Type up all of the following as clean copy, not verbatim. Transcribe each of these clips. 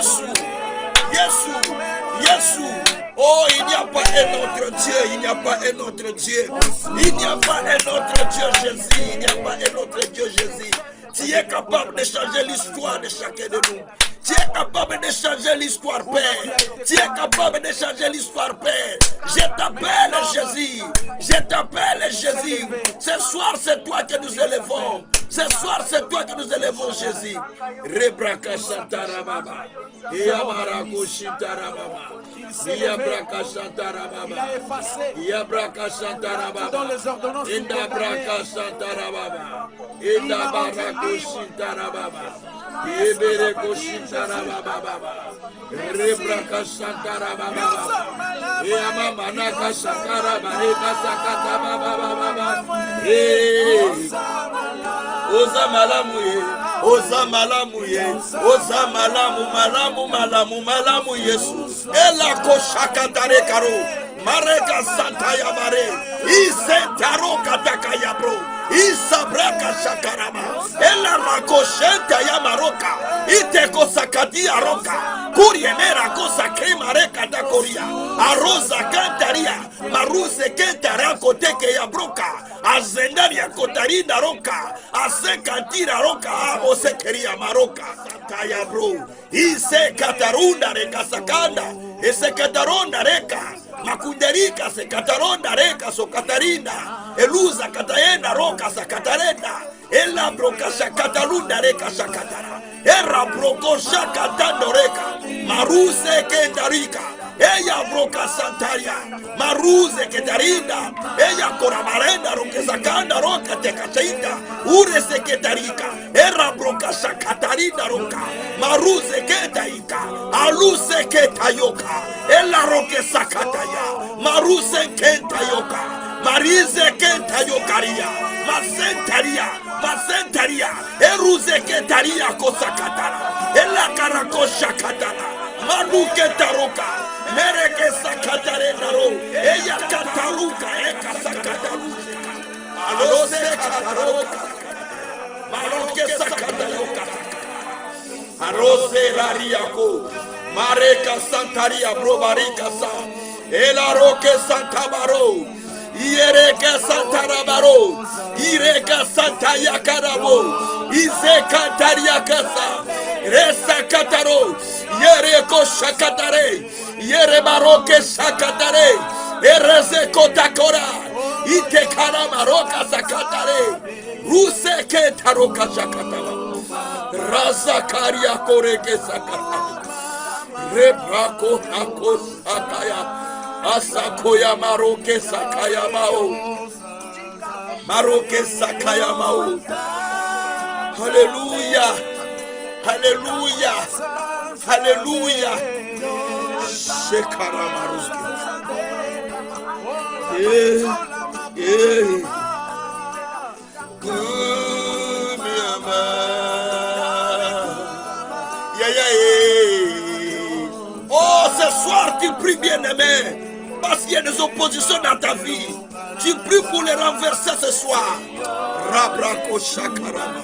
Yesu, Yesu, Yesu. Oh, il n'y a pas un autre Dieu, il n'y a pas un autre Dieu. Il n'y a pas un autre Dieu, Jésus. Il n'y a pas un autre Dieu, Jésus. Tu es capable de changer l'histoire de chacun de nous. Tu es capable de changer l'histoire, Père. Tu es capable de changer l'histoire, Père. Je t'appelle Jésus. Je t'appelle Jésus. Ce soir, c'est toi que nous élevons. Ce soir, c'est toi que nous élevons, Jésus. Rebraka Santara Baba. Yamarako Shintara Baba. Yabraka Santara Baba. Yabraka Santara Baba. Inda Braka Santara Baba. Inda Barako Shintara Baba. Yebereko Shintara Baba. Rebraka Santara Baba. Yamama Naka Sakara Bareka Sakata Baba. Oza malamuye, oza malamuye, oza malamu Yesu. Ela koshakatare karo, mareka santaya mare, isentaro katakaya bro, isabraka shakarama, ela makoshenta ya maroka, iteko sakadia roka, kuriemera kosa kremareka takoria, arosa kantaria, maruse kentara koteke ya broka, azendaria kotarina roka, asekantira roka, osekeria maroka, santaya bro, ise katarunda reka sakanda, ese kataronda reka, makunderika se kataronda reka so katarina, eluza kataenda roka sa katarenda, ela broka sa katalunda reka sa katara, era broko sa katando reka, maruse kendarika, ella broka santaria, maruze ketarinda, ella koramarenda roke sakanda roka tekachinda, ure se ketarika, era broka sa katarina roka, maruze ketaika, aluse ketayoka, ella roke sakataya, maruse kentayoka, marize kentayokaria, masentaria, eruze ketaria kosakatara, ella karakosha katara, manuke taroka, mereke sakatare naro, ella kataruka, eka sakataruka, alose kataroka, maroke sakataroka, arose rariako, mareka santaria brobarika sa, ela roke santabaro, ireke santarabaro, ireka santayakarabo, ize kantaria kasa, resa kataro, yereko shakatare, yere maroke shakatare, ereze kotakora, ite kana maroka sakatare, ruse ke taroka shakatara, raza karia koreke sakatara, rebrako hako sakaya, asakoya maroke sakaya mao, maroke sakaya mao. Hallelujah, hallelujah, hallelujah. Shekara maruske. Oh, ce soir tu pries, bien-aimé, parce qu'il y a des oppositions dans ta vie. Tu pries pour les renverser ce soir. Rabrako shakarama.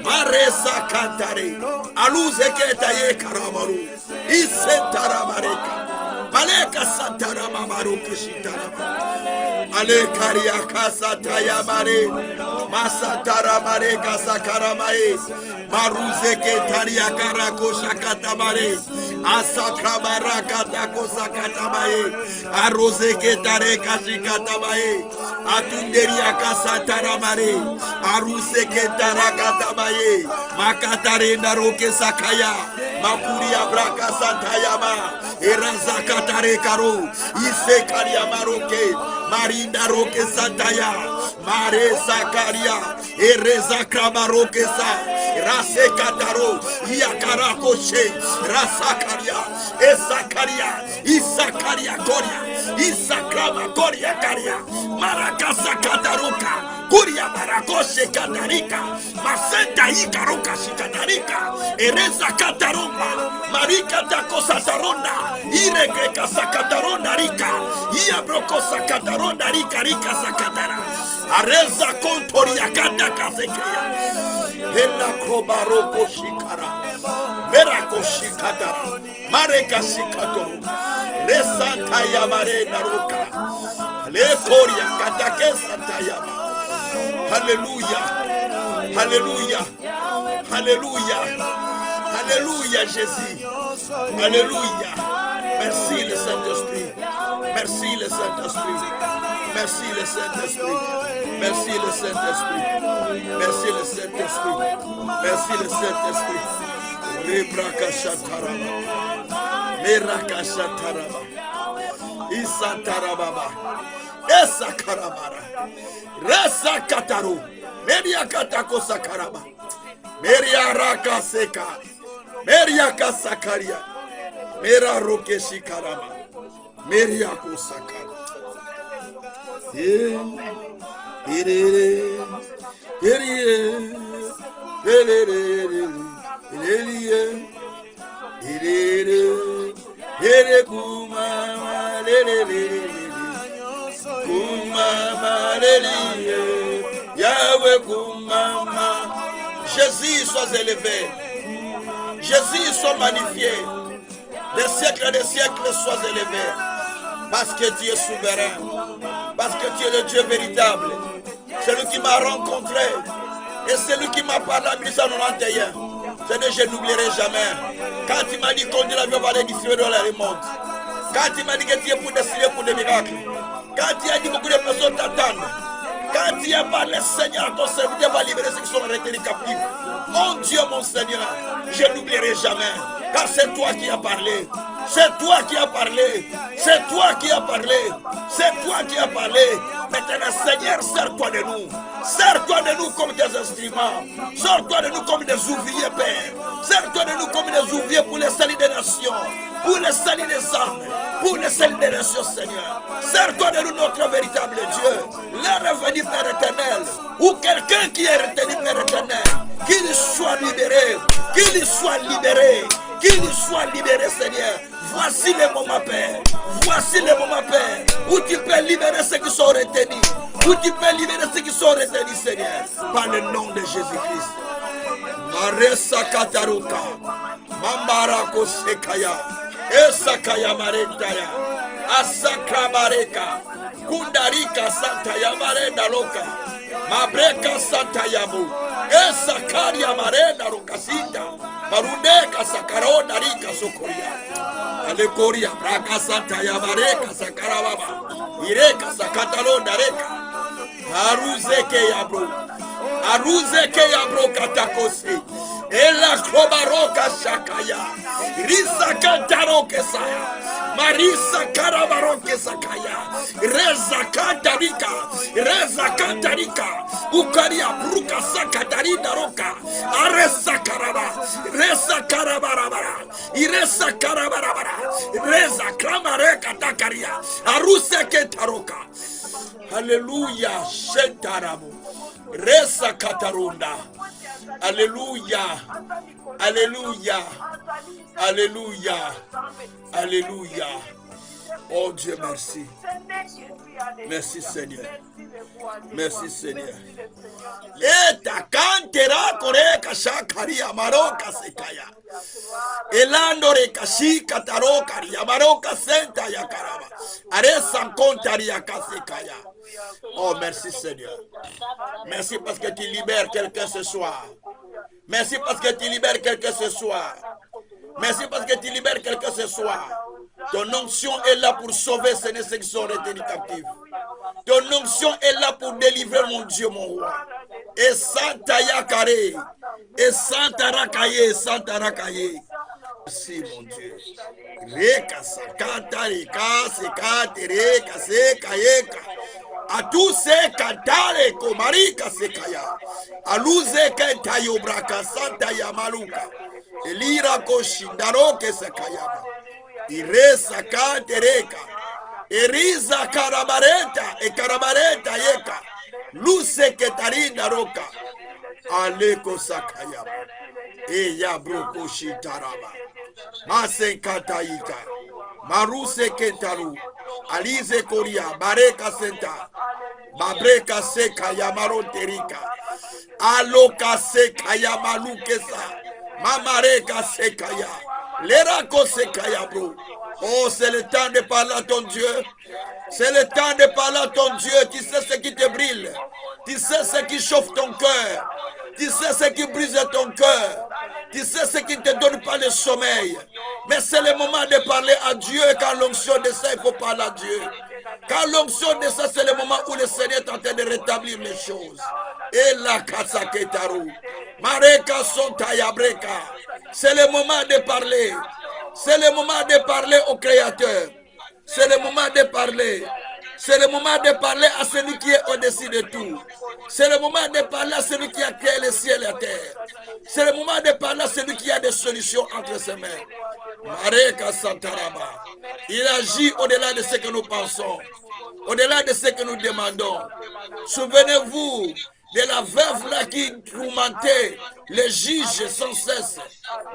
Maresa kantare. Aluze ketaye karamaru. Isentara mareka. Maleka santara mamaru kishitara. Ale karia kasa taya mare. Masatara mareka sakaramae. Maruze ketaria karako shakatamare. Asakra baraka tako sakatamae. Arose ketare kashikatamae. Atunderia kasatara mare. Aruse ketara katamae. Makatare naroke sakaya. Makuria braka santayama. Eraza katare karo. Ise karia maroke. Marinda roke santaya. Mare sakaria. Ereza kramaroke sa. Rase kataro. Iakara koshe. Rasakaria. Esakaria. Isakaria koria. Isakrama koria karia. Marakasa kataruka. Kuria barakoshe katarika. Masenta ikaruka shikatarika. Ereza katarumba. Marika takosa taronda. Ireke kasakataronda rika. Iabroko sakataronda rika rika sakatara. Areza kontoria kata kasekeya. Hela kobaroko shikara. Merako shikata. Mareka shikato. Resanta yamare naroka. Lekoria katake santayama. Alléluia. Alléluia. Alléluia. Alléluia Jésus. Alléluia. Merci le Saint-Esprit. Merci le Saint-Esprit. Merci le Saint-Esprit. Merci le Saint-Esprit. Merci le Saint-Esprit. Merci le Saint-Esprit. Rebrakashataraba. Merakashataraba. Isatarababa. Esakarabara. Resakataru. Meriakatako sakaraba. Meriaraka seka. Meriaka sakaria. Mera rokeshi karama. Meriako sakara. Jésus soit élevé. Jésus soit magnifié. Des siècles et des siècles sois élevé. Parce que tu es souverain. Parce que tu es le Dieu véritable. C'est lui qui m'a rencontré. Et c'est lui qui m'a parlé en 1991. Je n'oublierai jamais. Quand il m'a dit qu'on dit la vie va l'édifier dans le monde. Quand il m'a dit que tu es pour décider pour des miracles. Quand il a dit beaucoup de personnes t'attendent. Quand il a parlé, Seigneur, ton serviteur va libérer ceux qui sont retenus captifs. Mon Dieu, mon Seigneur, je n'oublierai jamais. Car c'est toi qui as parlé. C'est toi qui as parlé. C'est toi qui as parlé. C'est toi qui as parlé. Maintenant, Seigneur, sers-toi de nous. Sers-toi de nous comme des instruments. Sers-toi de nous comme des ouvriers, Père. Sers-toi de nous comme des ouvriers pour le salut des nations. Pour le salut des âmes. Pour le salut des nations, Seigneur. Sers-toi de nous, notre véritable Dieu. L'heure est venue, Père éternel. Ou quelqu'un qui est retenu, Père éternel. Qu'il soit libéré. Qu'il soit libéré. Qu'il soit libéré, Seigneur. Voici le moment, Père. Voici le moment, Père, où tu peux libérer ceux qui sont retenus. Où tu peux libérer ceux qui sont retenus, Seigneur. Par le nom de Jésus-Christ. Maresa Kataruka. Mambarako Sekaya. Esakaya Maretaya. Asakra Mareka. Kundarika Santaya Marenda Loka. Mabreka Santayabu. Esakaria Marenda Rokasita. Marundeka Sakarona Rika Sokoria. Alekoria Braka Santaya Mareka Sakarababa. Ireka Sakatalonda Reka. Aruzeke Yabro. Aruzeke Yabro Katakose. Ela Klobaroka Shakaya. Risa Kantaroke Saya. Marisa Karabaroke Sakaya. Reza Kantarika. Reza Kantarika. Ukaria Bruka Sakatarina Roka. Aresa Karaba. Reza Karabarabara. Iresa Karabarabara. Reza Kramareka Takaria. Aruseke Taroka. Alléluia. Shetaramu. Resa Katarunda. Alléluia. Alléluia. Alléluia. Alléluia. Oh Dieu, merci. Merci Seigneur. Merci Seigneur. Eta kantera koreka shakari amaroka sekaya. Elando rekashi kataroka yamaroka senta yakaraba. Aresa kontari yakasekaya. Oh merci Seigneur. Merci parce que tu libères quelqu'un ce soir. Merci parce que tu libères quelqu'un ce soir. Merci parce que tu libères quelqu'un ce soir. Ton onction est là pour sauver ceux qui sont retenus captifs. Ton onction est là pour délivrer mon Dieu, mon roi. Et Santa Yakare. Et Santa Rakaye. Santa Rakaye. Merci mon Dieu. Reka sakata reka sekate reka sekayeka. A tous ces cantare komarika sekaya. Aluze kentayo braka Santa Yamaluka. Elira koshindaroke sekayama. Iresa kantereka. Eriza karabareta. E karabareta yeka. Luce ketarina roka. Aleko sakayama. Eya broko shitaraba. Masen kataika. Maruse kentaru. Alize koria. Bareka senta. Babreka seka yamaro terika. Aloka seka yamalukesa. Mamareka sekaya. Oh, c'est le temps de parler à ton Dieu. C'est le temps de parler à ton Dieu. Tu sais ce qui te brille. Tu sais ce qui chauffe ton cœur. Tu sais ce qui brise ton cœur. Tu sais ce qui ne te donne pas le sommeil. Mais c'est le moment de parler à Dieu. Quand l'onction descend, il faut parler à Dieu. Quand l'onction descend, c'est le moment où le Seigneur est en train de rétablir les choses. Et la Katsaketaru. Mareka Sontayabreka. C'est le moment de parler. C'est le moment de parler au Créateur. C'est le moment de parler. C'est le moment de parler à celui qui est au-dessus de tout. C'est le moment de parler à celui qui a créé le ciel et la terre. C'est le moment de parler à celui qui a des solutions entre ses mains. Mareka Santaraba. Il agit au-delà de ce que nous pensons, au-delà de ce que nous demandons. Souvenez-vous de la veuve là qui tourmentait les juges sans cesse.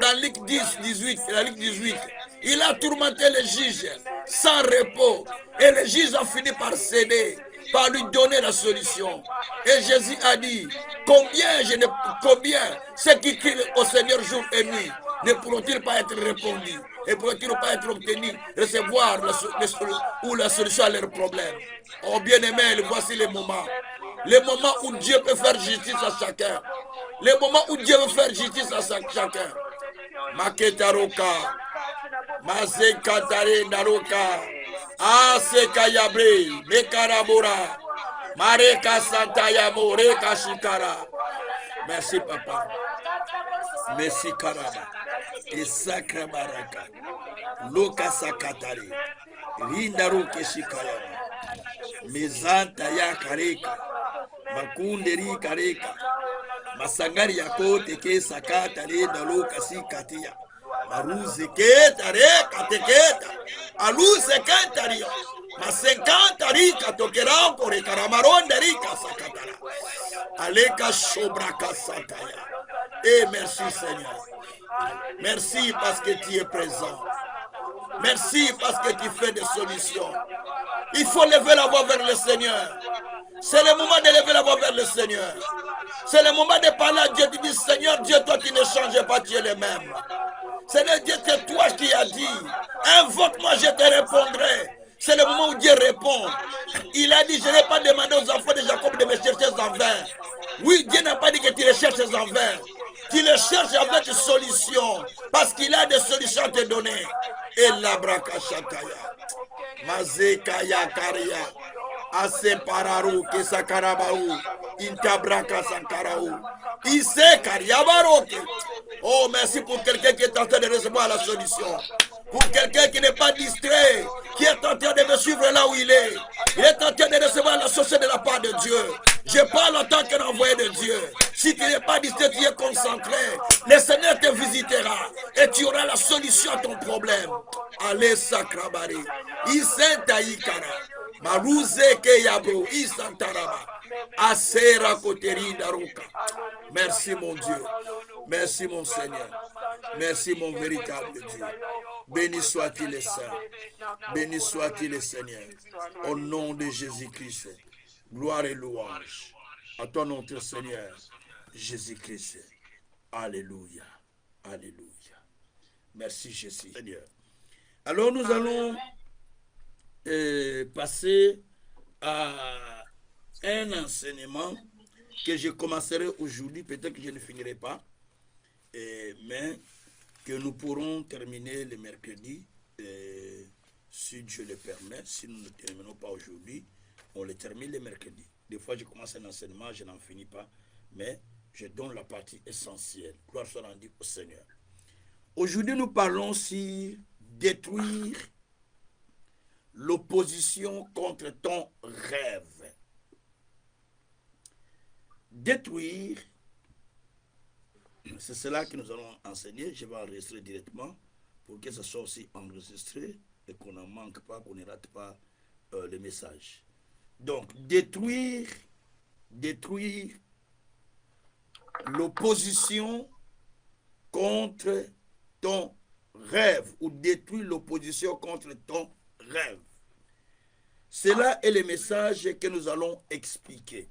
Dans Luc 18, la Luc 18, il a tourmenté les juges sans repos. Et les juges ont fini par céder, par lui donner la solution. Et Jésus a dit, combien ceux qui crient au Seigneur jour et nuit ne pourront-ils pas être répondus? Et pourront-ils pas être obtenus, recevoir la solution à leurs problèmes? Oh bien-aimés, voici les moments. Les moments où Dieu peut faire justice à chacun. Les moments où Dieu veut faire justice à chacun. Maketaroka. Mazekatare Naroka. Aseka Yabre. Mekarabora. Mareka Santaya Moreka Shikara. Merci papa. Merci Karaba. Et Sacra Baraka. Loka Sakatare. Rindaroke Shikayama. Mezanta ya Kareka. Makunderi Kareka. Masangari yako teke sakata le dalo kasi katia. Maruze keta reka teketa. Aluze keta ria. Masenkanta rika tokera kore karamaronde rika sakatara. Aleka shobraka sataya. Et merci Seigneur. Merci parce que tu es présent. Merci parce que tu fais des solutions. Il faut lever la voix vers le Seigneur. C'est le moment de lever la voix vers le Seigneur. C'est le moment de parler à Dieu. Tu dis, Seigneur Dieu, toi qui ne changes pas, tu es le même. Seigneur Dieu, c'est toi qui as dit, invoque-moi, je te répondrai. C'est le moment où Dieu répond. Il a dit, je n'ai pas demandé aux enfants de Jacob de me chercher en vain. Oui, Dieu n'a pas dit que tu les cherches en vain. Tu les cherches avec solution. Parce qu'il a des solutions à te donner. Et la braka shataya. Mazekaya karia. Ase pararu kesakarabaou. Intabraka sankaraou. Ise kariabaroke. Oh, merci pour quelqu'un qui est en train de recevoir la solution. Pour quelqu'un qui n'est pas distrait, qui est en train de me suivre là où il est. Il est en train de recevoir la solution de la part de Dieu. Je parle en tant qu'un envoyé de Dieu. Si tu n'es pas distrait, tu es concentré. Le Seigneur te visitera et tu auras la solution à ton problème. Allez, sakrabari. Isenta ikara. Maruze ke yabro. Isantaraba. Asera koteri daruka. Merci mon Dieu. Merci mon Seigneur. Merci mon véritable Dieu. Béni soit-il le Saint. Béni soit-il le Seigneur. Au nom de Jésus-Christ. Gloire et louange à ton nom, Seigneur Jésus-Christ. Alléluia. Alléluia. Merci Jésus. Seigneur. Alors nous allons passer à un enseignement que je commencerai aujourd'hui. Peut-être que je ne finirai pas, mais que nous pourrons terminer le mercredi, si Dieu le permet. Si nous ne terminons pas aujourd'hui, on le termine le mercredi. Des fois, je commence un enseignement, je n'en finis pas, mais je donne la partie essentielle. Gloire soit rendue au Seigneur. Aujourd'hui, nous parlons sur détruire l'opposition contre ton rêve. Détruire, c'est cela que nous allons enseigner. Je vais enregistrer directement pour que ce soit aussi enregistré et qu'on n'en manque pas, qu'on ne rate pas le message. Donc, détruire l'opposition contre ton rêve ou détruire l'opposition contre ton rêve. Cela est le message que nous allons expliquer.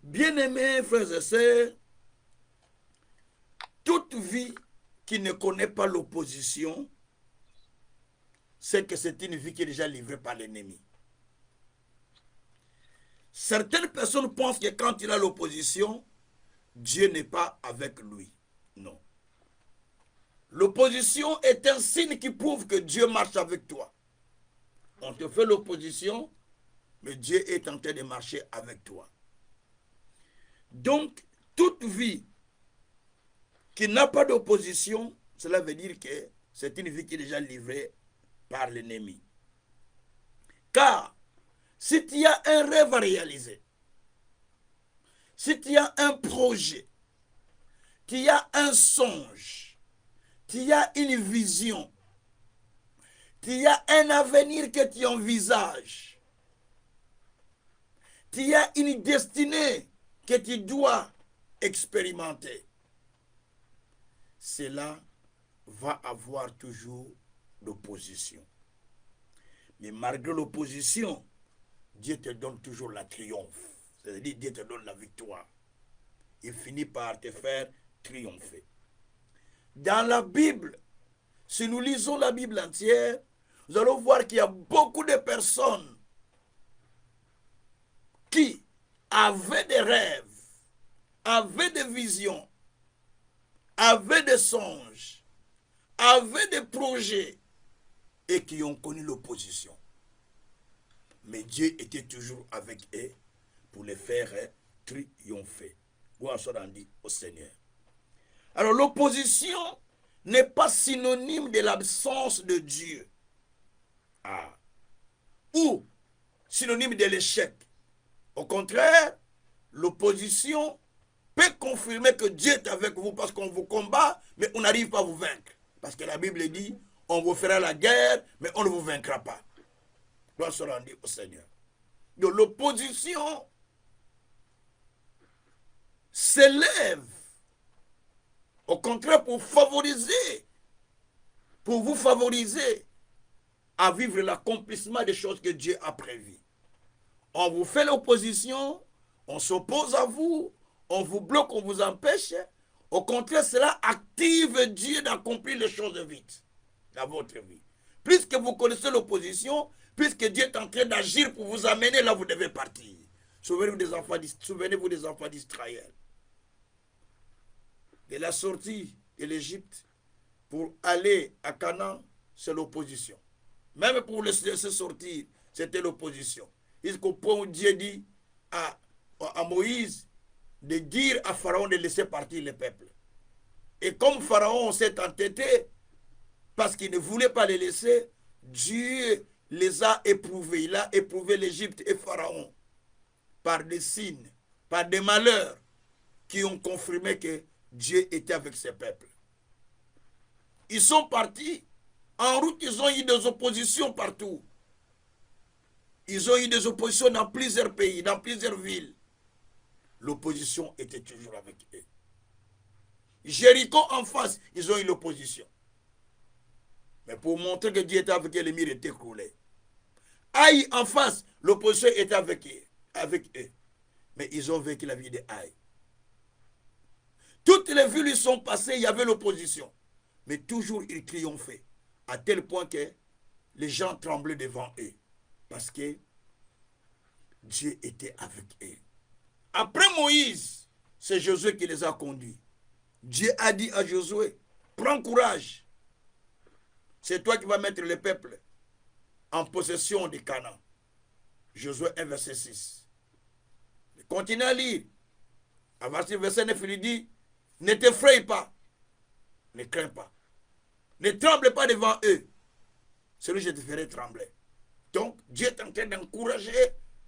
Bien-aimés frères et sœurs, toute vie qui ne connaît pas l'opposition, c'est que c'est une vie qui est déjà livrée par l'ennemi. Certaines personnes pensent que quand il a l'opposition, Dieu n'est pas avec lui. Non. L'opposition est un signe qui prouve que Dieu marche avec toi. On te fait l'opposition, mais Dieu est en train de marcher avec toi. Donc, toute vie qui n'a pas d'opposition, cela veut dire que c'est une vie qui est déjà livrée par l'ennemi. Car, si tu as un rêve à réaliser, si tu as un projet, tu as un songe, tu as une vision, tu as un avenir que tu envisages, tu as une destinée que tu dois expérimenter, cela va avoir toujours l'opposition. Mais malgré l'opposition, Dieu te donne toujours la triomphe. C'est-à-dire Dieu te donne la victoire. Il finit par te faire triompher. Dans la Bible, si nous lisons la Bible entière, nous allons voir qu'il y a beaucoup de personnes qui avaient des rêves, avaient des visions, avaient des songes, avaient des projets et qui ont connu l'opposition. Mais Dieu était toujours avec eux pour les faire triompher. Gloire soit rendue au Seigneur. Alors l'opposition n'est pas synonyme de l'absence de Dieu. Ou synonyme de l'échec. Au contraire, l'opposition peut confirmer que Dieu est avec vous parce qu'on vous combat, mais on n'arrive pas à vous vaincre. Parce que la Bible dit, on vous fera la guerre, mais on ne vous vaincra pas. Gloire soit rendue au Seigneur. Donc l'opposition s'élève, au contraire, pour vous favoriser à vivre l'accomplissement des choses que Dieu a prévues. On vous fait l'opposition, on s'oppose à vous, on vous bloque, on vous empêche. Au contraire, cela active Dieu d'accomplir les choses vite dans votre vie. Puisque vous connaissez l'opposition, puisque Dieu est en train d'agir pour vous amener là où vous devez partir. Souvenez-vous des enfants d'Israël. De la sortie de l'Égypte pour aller à Canaan, c'est l'opposition. Même pour laisser sortir, c'était l'opposition. Jusqu'au point où Dieu dit à Moïse de dire à Pharaon de laisser partir le peuple. Et comme Pharaon s'est entêté, parce qu'il ne voulait pas les laisser, Dieu les a éprouvés. Il a éprouvé l'Égypte et Pharaon par des signes, par des malheurs qui ont confirmé que Dieu était avec ses peuples. Ils sont partis. En route, ils ont eu des oppositions partout. Ils ont eu des oppositions dans plusieurs pays, dans plusieurs villes. L'opposition était toujours avec eux. Jéricho en face, ils ont eu l'opposition. Mais pour montrer que Dieu était avec eux, les murs étaient coulés. Aïe en face, l'opposition était avec eux. Mais ils ont vécu la vie de Aïe. Toutes les villes ils sont passées, il y avait l'opposition. Mais toujours ils triomphaient. À tel point que les gens tremblaient devant eux. Parce que Dieu était avec eux. Après Moïse, c'est Josué qui les a conduits. Dieu a dit à Josué, prends courage. C'est toi qui vas mettre le peuple en possession de Canaan. Josué 1, verset 6. Continuez à lire. À verset 9, il dit, ne t'effraie pas, ne crains pas, ne tremble pas devant eux. Celui je te ferai trembler. Donc, Dieu est en train d'encourager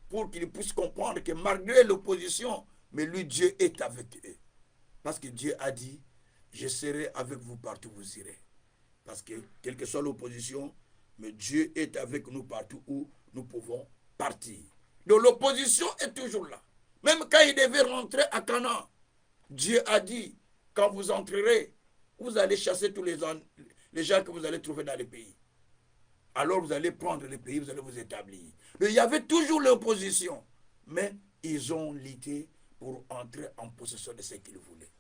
pour qu'ils puissent comprendre que malgré l'opposition, mais lui, Dieu est avec eux. Parce que Dieu a dit, je serai avec vous partout où vous irez. Parce que, quelle que soit l'opposition, mais Dieu est avec nous partout où nous pouvons partir. Donc l'opposition est toujours là. Même quand il devait rentrer à Canaan, Dieu a dit, quand vous entrerez, vous allez chasser tous les gens que vous allez trouver dans le pays. Alors vous allez prendre le pays, vous allez vous établir. Mais il y avait toujours l'opposition. Mais ils ont lutté pour entrer en possession de ce qu'ils voulaient.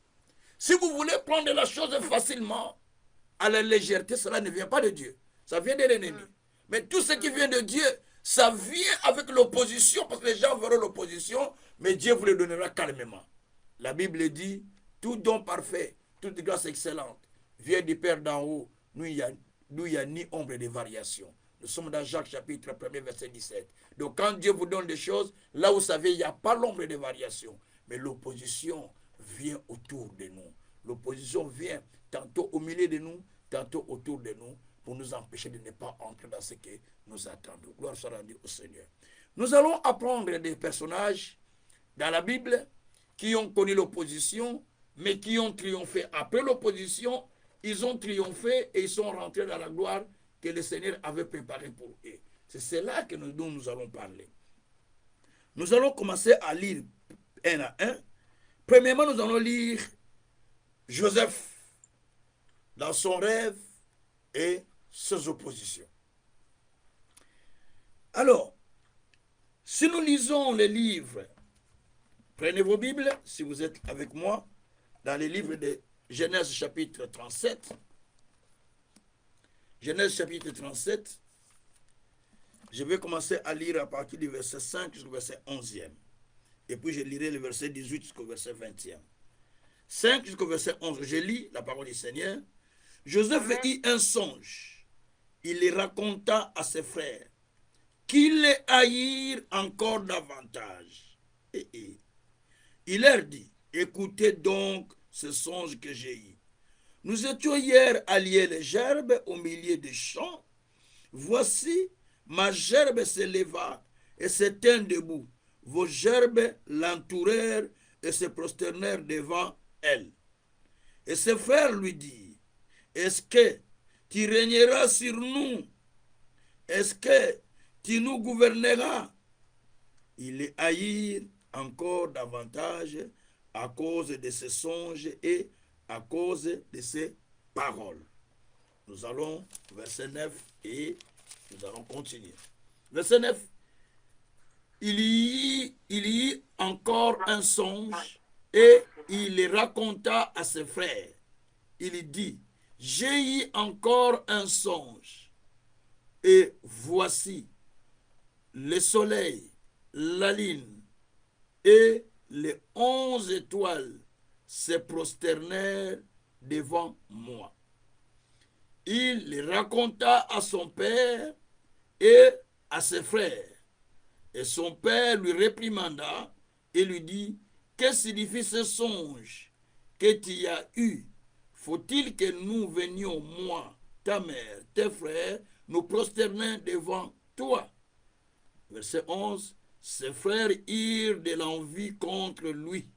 Si vous voulez prendre la chose facilement, à la légèreté, cela ne vient pas de Dieu. Ça vient de l'ennemi. Mais tout ce qui vient de Dieu, ça vient avec l'opposition, parce que les gens verront l'opposition, mais Dieu vous le donnera calmement. La Bible dit, tout don parfait, toute grâce excellente, vient du Père d'en haut, d'où il n'y a ni ombre de variation. Nous sommes dans Jacques chapitre 1er, verset 17. Donc quand Dieu vous donne des choses, là vous savez, il n'y a pas l'ombre de variation. Mais l'opposition vient autour de nous. L'opposition vient tantôt au milieu de nous, tantôt autour de nous, pour nous empêcher de ne pas entrer dans ce que nous attendons. Gloire soit rendue au Seigneur. Nous allons apprendre des personnages dans la Bible qui ont connu l'opposition, mais qui ont triomphé. Après l'opposition, ils ont triomphé et ils sont rentrés dans la gloire que le Seigneur avait préparée pour eux. C'est cela que dont nous allons parler. Nous allons commencer à lire un à un. Premièrement, nous allons lire Joseph dans son rêve et ses oppositions. Alors, si nous lisons les livres, prenez vos Bibles, si vous êtes avec moi, dans les livres de Genèse chapitre 37. Genèse chapitre 37. Je vais commencer à lire à partir du verset 5 jusqu'au verset 11e. Et puis je lirai le verset 18 jusqu'au verset 20e. 5 jusqu'au verset 11. Je lis la parole du Seigneur. Joseph eut un songe. Il les raconta à ses frères, qui les haïrent encore davantage. Il leur dit, écoutez donc ce songe que j'ai eu. Nous étions hier à lier les gerbes au milieu des champs. Voici, ma gerbe se leva et se tint debout. Vos gerbes l'entourèrent et se prosternèrent devant elle. Et ses frères lui dirent, est-ce que tu régneras sur nous? Est-ce que tu nous gouverneras? Il les haïrent encore davantage à cause de ses songes et à cause de ses paroles. Nous allons, verset 9, et nous allons continuer. Verset 9. Il y eut encore un songe et il le raconta à ses frères. Il dit, j'ai eu encore un songe et voici le soleil, la lune et les 11 étoiles se prosternèrent devant moi. Il le raconta à son père et à ses frères. Et son père lui réprimanda et lui dit, que signifie ce songe que tu as eu? Faut-il que nous venions, moi, ta mère, tes frères, nous prosterner devant toi? Verset 11. Ses frères eurent de l'envie contre lui,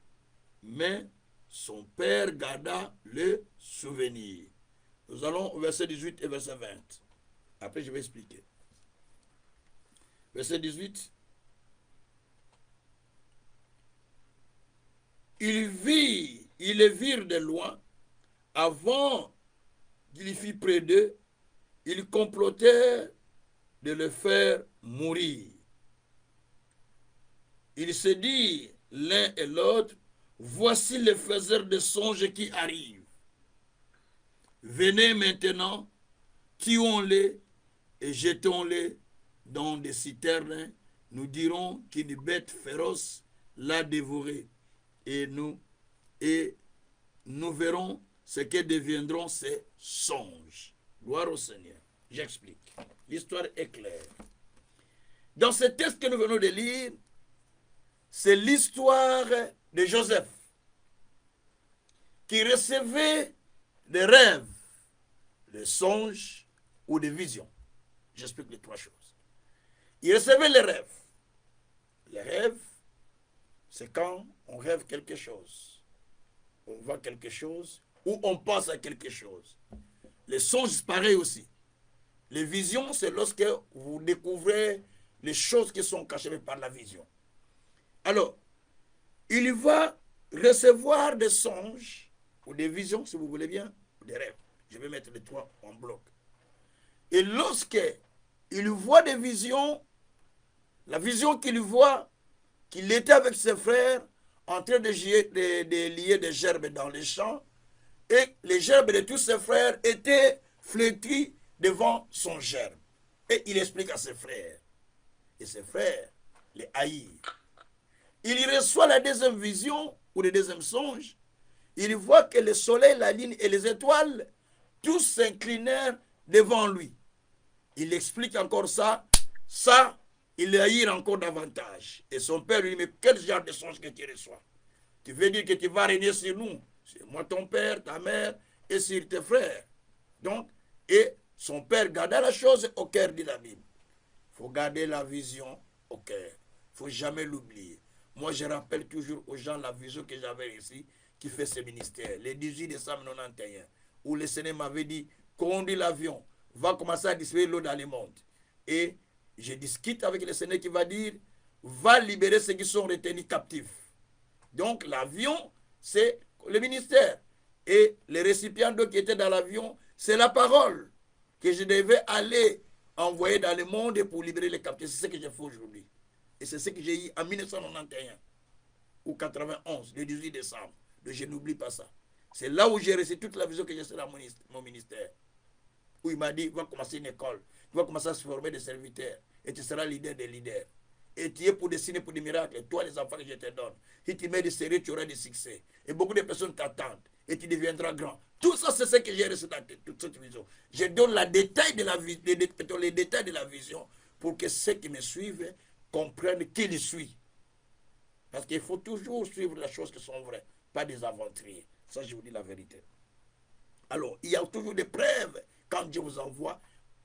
mais son père garda le souvenir. Nous allons au verset 18 et verset 20. Après, je vais expliquer. Verset 18. Ils le virent de loin. Avant qu'il y fût près d'eux, ils complotèrent de le faire mourir. Ils se dirent l'un et l'autre, voici le faiseur de songes qui arrive. Venez maintenant, tuons-les et jetons-les dans des citernes. Nous dirons qu'une bête féroce l'a dévoré et nous verrons ce que deviendront ces songes. Gloire au Seigneur. J'explique. L'histoire est claire. Dans ce texte que nous venons de lire, c'est l'histoire de Joseph qui recevait des rêves, des songes ou des visions. J'explique les trois choses. Il recevait les rêves. Les rêves, c'est quand on rêve quelque chose, on voit quelque chose ou on pense à quelque chose. Les songes, c'est pareil aussi. Les visions, c'est lorsque vous découvrez les choses qui sont cachées par la vision. Alors, il va recevoir des songes ou des visions, si vous voulez bien, des rêves. Je vais mettre les trois en bloc. Et lorsque il voit des visions, la vision qu'il voit, qu'il était avec ses frères en train de lier des gerbes dans les champs, Et les gerbes de tous ses frères étaient flétris devant son gerbe. Et il explique à ses frères. Et ses frères les haïrent. Il y reçoit la deuxième vision ou le deuxième songe. Il voit que le soleil, la lune et les étoiles, tous s'inclinèrent devant lui. Il explique encore ça. Ça, il les haït encore davantage. Et son père lui dit, mais quel genre de songe que tu reçois? Tu veux dire que tu vas régner sur nous? C'est moi ton père, ta mère et sur tes frères. Donc, et son père garda la chose au cœur de la Bible. Il faut garder la vision au cœur. Il ne faut jamais l'oublier. Moi, je rappelle toujours aux gens la vision que j'avais ici, qui fait ce ministère. Le 18 décembre 1991, où le Seigneur m'avait dit, conduis l'avion, va commencer à distribuer l'eau dans le monde. Et je discute avec le Seigneur qui va dire, va libérer ceux qui sont retenus captifs. Donc, l'avion, c'est le ministère. Et les récipients d'eau qui étaient dans l'avion, c'est la parole que je devais aller envoyer dans le monde pour libérer les captifs. C'est ce que j'ai fait aujourd'hui. Et c'est ce que j'ai eu en 1991 ou 91, le 18 décembre. Je n'oublie pas ça. C'est là où j'ai reçu toute la vision que j'ai dans mon ministère. Où il m'a dit, va commencer une école, tu vas commencer à se former des serviteurs, et tu seras leader des leaders. Et tu es pour dessiner pour des miracles, et toi les enfants que je te donne. Si tu mets du sérieux, tu auras du succès. Et beaucoup de personnes t'attendent, et tu deviendras grand. Tout ça, c'est ce que j'ai reçu dans toute cette vision. Je donne les détails de la vision pour que ceux qui me suivent comprennent qui je suis. Parce qu'il faut toujours suivre les choses qui sont vraies, pas des aventuriers. Ça, je vous dis la vérité. Alors, il y a toujours des preuves. Quand Dieu vous envoie,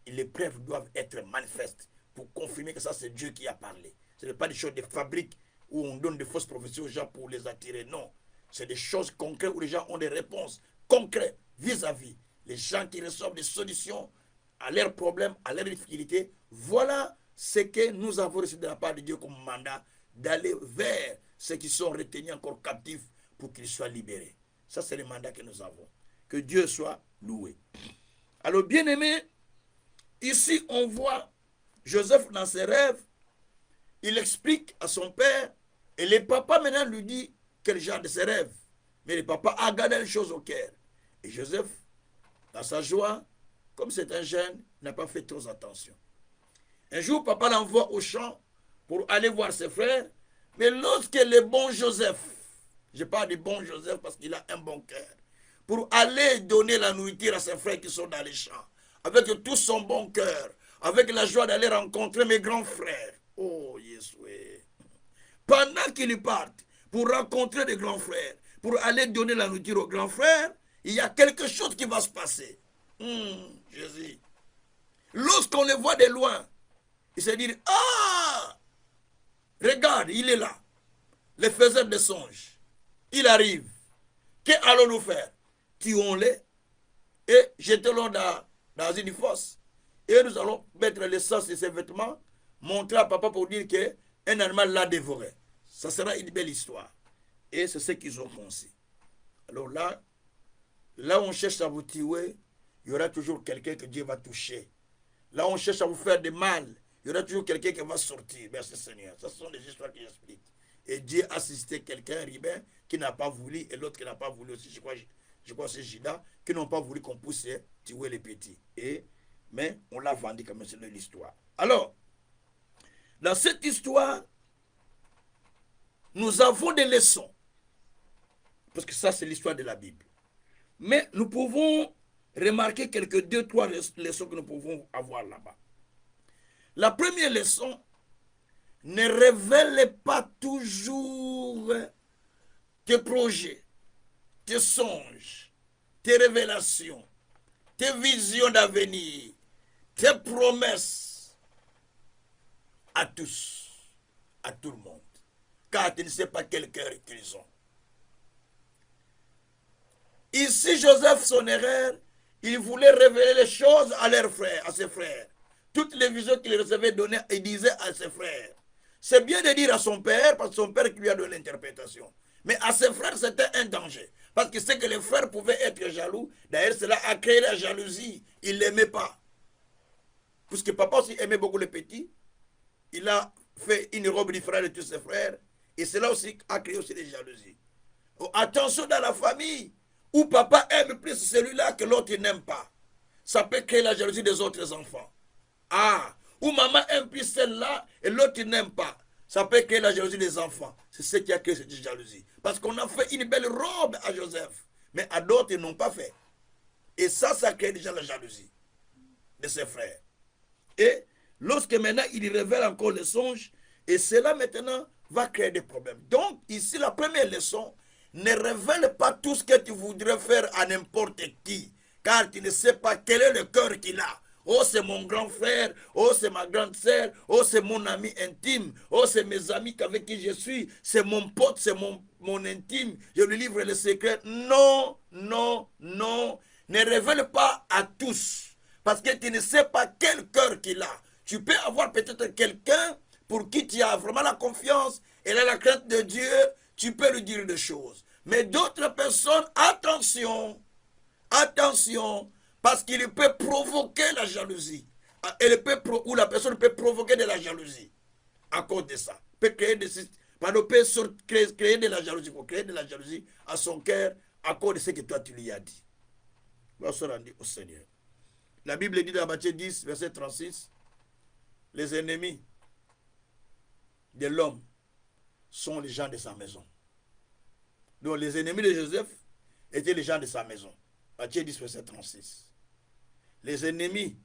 les preuves doivent être manifestes pour confirmer que ça, c'est Dieu qui a parlé. Ce n'est pas des choses de fabrique où on donne des fausses prophéties aux gens pour les attirer. Non. C'est des choses concrètes où les gens ont des réponses concrètes vis-à-vis. Les gens qui reçoivent des solutions à leurs problèmes, à leurs difficultés. Voilà ce que nous avons reçu de la part de Dieu comme mandat, d'aller vers ceux qui sont retenus encore captifs pour qu'ils soient libérés. Ça, c'est le mandat que nous avons. Que Dieu soit loué. Alors, bien-aimés, ici, on voit Joseph dans ses rêves. Il explique à son père, et le papa maintenant lui dit quel genre de ses rêves. Mais le papa a gardé les choses au cœur. Et Joseph, dans sa joie, comme c'est un jeune, n'a pas fait trop attention. Un jour, papa l'envoie au champ pour aller voir ses frères. Mais lorsque le bon Joseph, je parle du bon Joseph parce qu'il a un bon cœur, pour aller donner la nourriture à ses frères qui sont dans les champs, avec tout son bon cœur, avec la joie d'aller rencontrer mes grands frères. Oh, Yeshua. Pendant qu'il part pour rencontrer les grands frères, pour aller donner la nourriture aux grands frères, il y a quelque chose qui va se passer. Jésus. Lorsqu'on le voit de loin, il se dit, ah, regarde, il est là. Le faiseur de songes. Il arrive. Qu'allons-nous faire? Tuons-les et jetons-le dans une fosse. Et nous allons mettre l'essence de ses vêtements, montrer à papa pour dire qu'un animal l'a dévoré. Ça sera une belle histoire. Et c'est ce qu'ils ont pensé. Alors là où on cherche à vous tuer, il y aura toujours quelqu'un que Dieu va toucher. Là où on cherche à vous faire du mal, il y aura toujours quelqu'un qui va sortir. Merci Seigneur. Ce sont des histoires qui expliquent. Et Dieu a assisté quelqu'un, Ribin, qui n'a pas voulu, et l'autre qui n'a pas voulu aussi. Je crois que c'est Gida, qui n'ont pas voulu qu'on puisse tuer les petits. Mais on l'a vendu comme c'est l'histoire. Alors, dans cette histoire, nous avons des leçons. Parce que ça, c'est l'histoire de la Bible. Mais nous pouvons remarquer quelques 2-3 leçons que nous pouvons avoir là-bas. La première leçon, ne révèle pas toujours tes projets, tes songes, tes révélations, tes visions d'avenir, tes promesses à tous, à tout le monde. Car tu ne sais pas quel cœur ils ont. Ici, Joseph, son erreur, il voulait révéler les choses à leurs frères, à ses frères. Toutes les visions qu'il recevait données, il disait à ses frères. C'est bien de dire à son père, parce que son père qui lui a donné l'interprétation. Mais à ses frères, c'était un danger. Parce qu'il sait que les frères pouvaient être jaloux. D'ailleurs, cela a créé la jalousie. Il ne l'aimait pas. Puisque papa aussi aimait beaucoup les petits. Il a fait une robe différente de tous ses frères. Et cela aussi a créé aussi des jalousies. Oh, attention dans la famille. Ou papa aime plus celui-là que l'autre n'aime pas. Ça peut créer la jalousie des autres enfants. Ah, ou maman aime plus celle-là et l'autre n'aime pas. Ça peut créer la jalousie des enfants. C'est ce qui a créé cette jalousie. Parce qu'on a fait une belle robe à Joseph, mais à d'autres, ils n'ont pas fait. Et ça crée déjà la jalousie de ses frères. Et lorsque maintenant, il révèle encore les songes, et cela maintenant va créer des problèmes. Donc, ici, la première leçon, ne révèle pas tout ce que tu voudrais faire à n'importe qui, car tu ne sais pas quel est le cœur qu'il a. Oh, c'est mon grand frère. Oh, c'est ma grande sœur. Oh, c'est mon ami intime. Oh, c'est mes amis avec qui je suis. C'est mon pote, c'est mon intime. Je lui livre le secret. Non, non, non. Ne révèle pas à tous. Parce que tu ne sais pas quel cœur qu'il a. Tu peux avoir peut-être quelqu'un pour qui tu as vraiment la confiance et la crainte de Dieu. Tu peux lui dire des choses. Mais d'autres personnes, attention. Attention. Parce qu'il peut provoquer la jalousie. Ou la personne peut provoquer de la jalousie. À cause de ça. Peut créer créer de la jalousie. Pour créer de la jalousie à son cœur à cause de ce que toi tu lui as dit. On se rendre au Seigneur. La Bible dit dans Matthieu 10, verset 36, les ennemis de l'homme sont les gens de sa maison. Donc les ennemis de Joseph étaient les gens de sa maison. Matthieu 10, verset 36. Les ennemis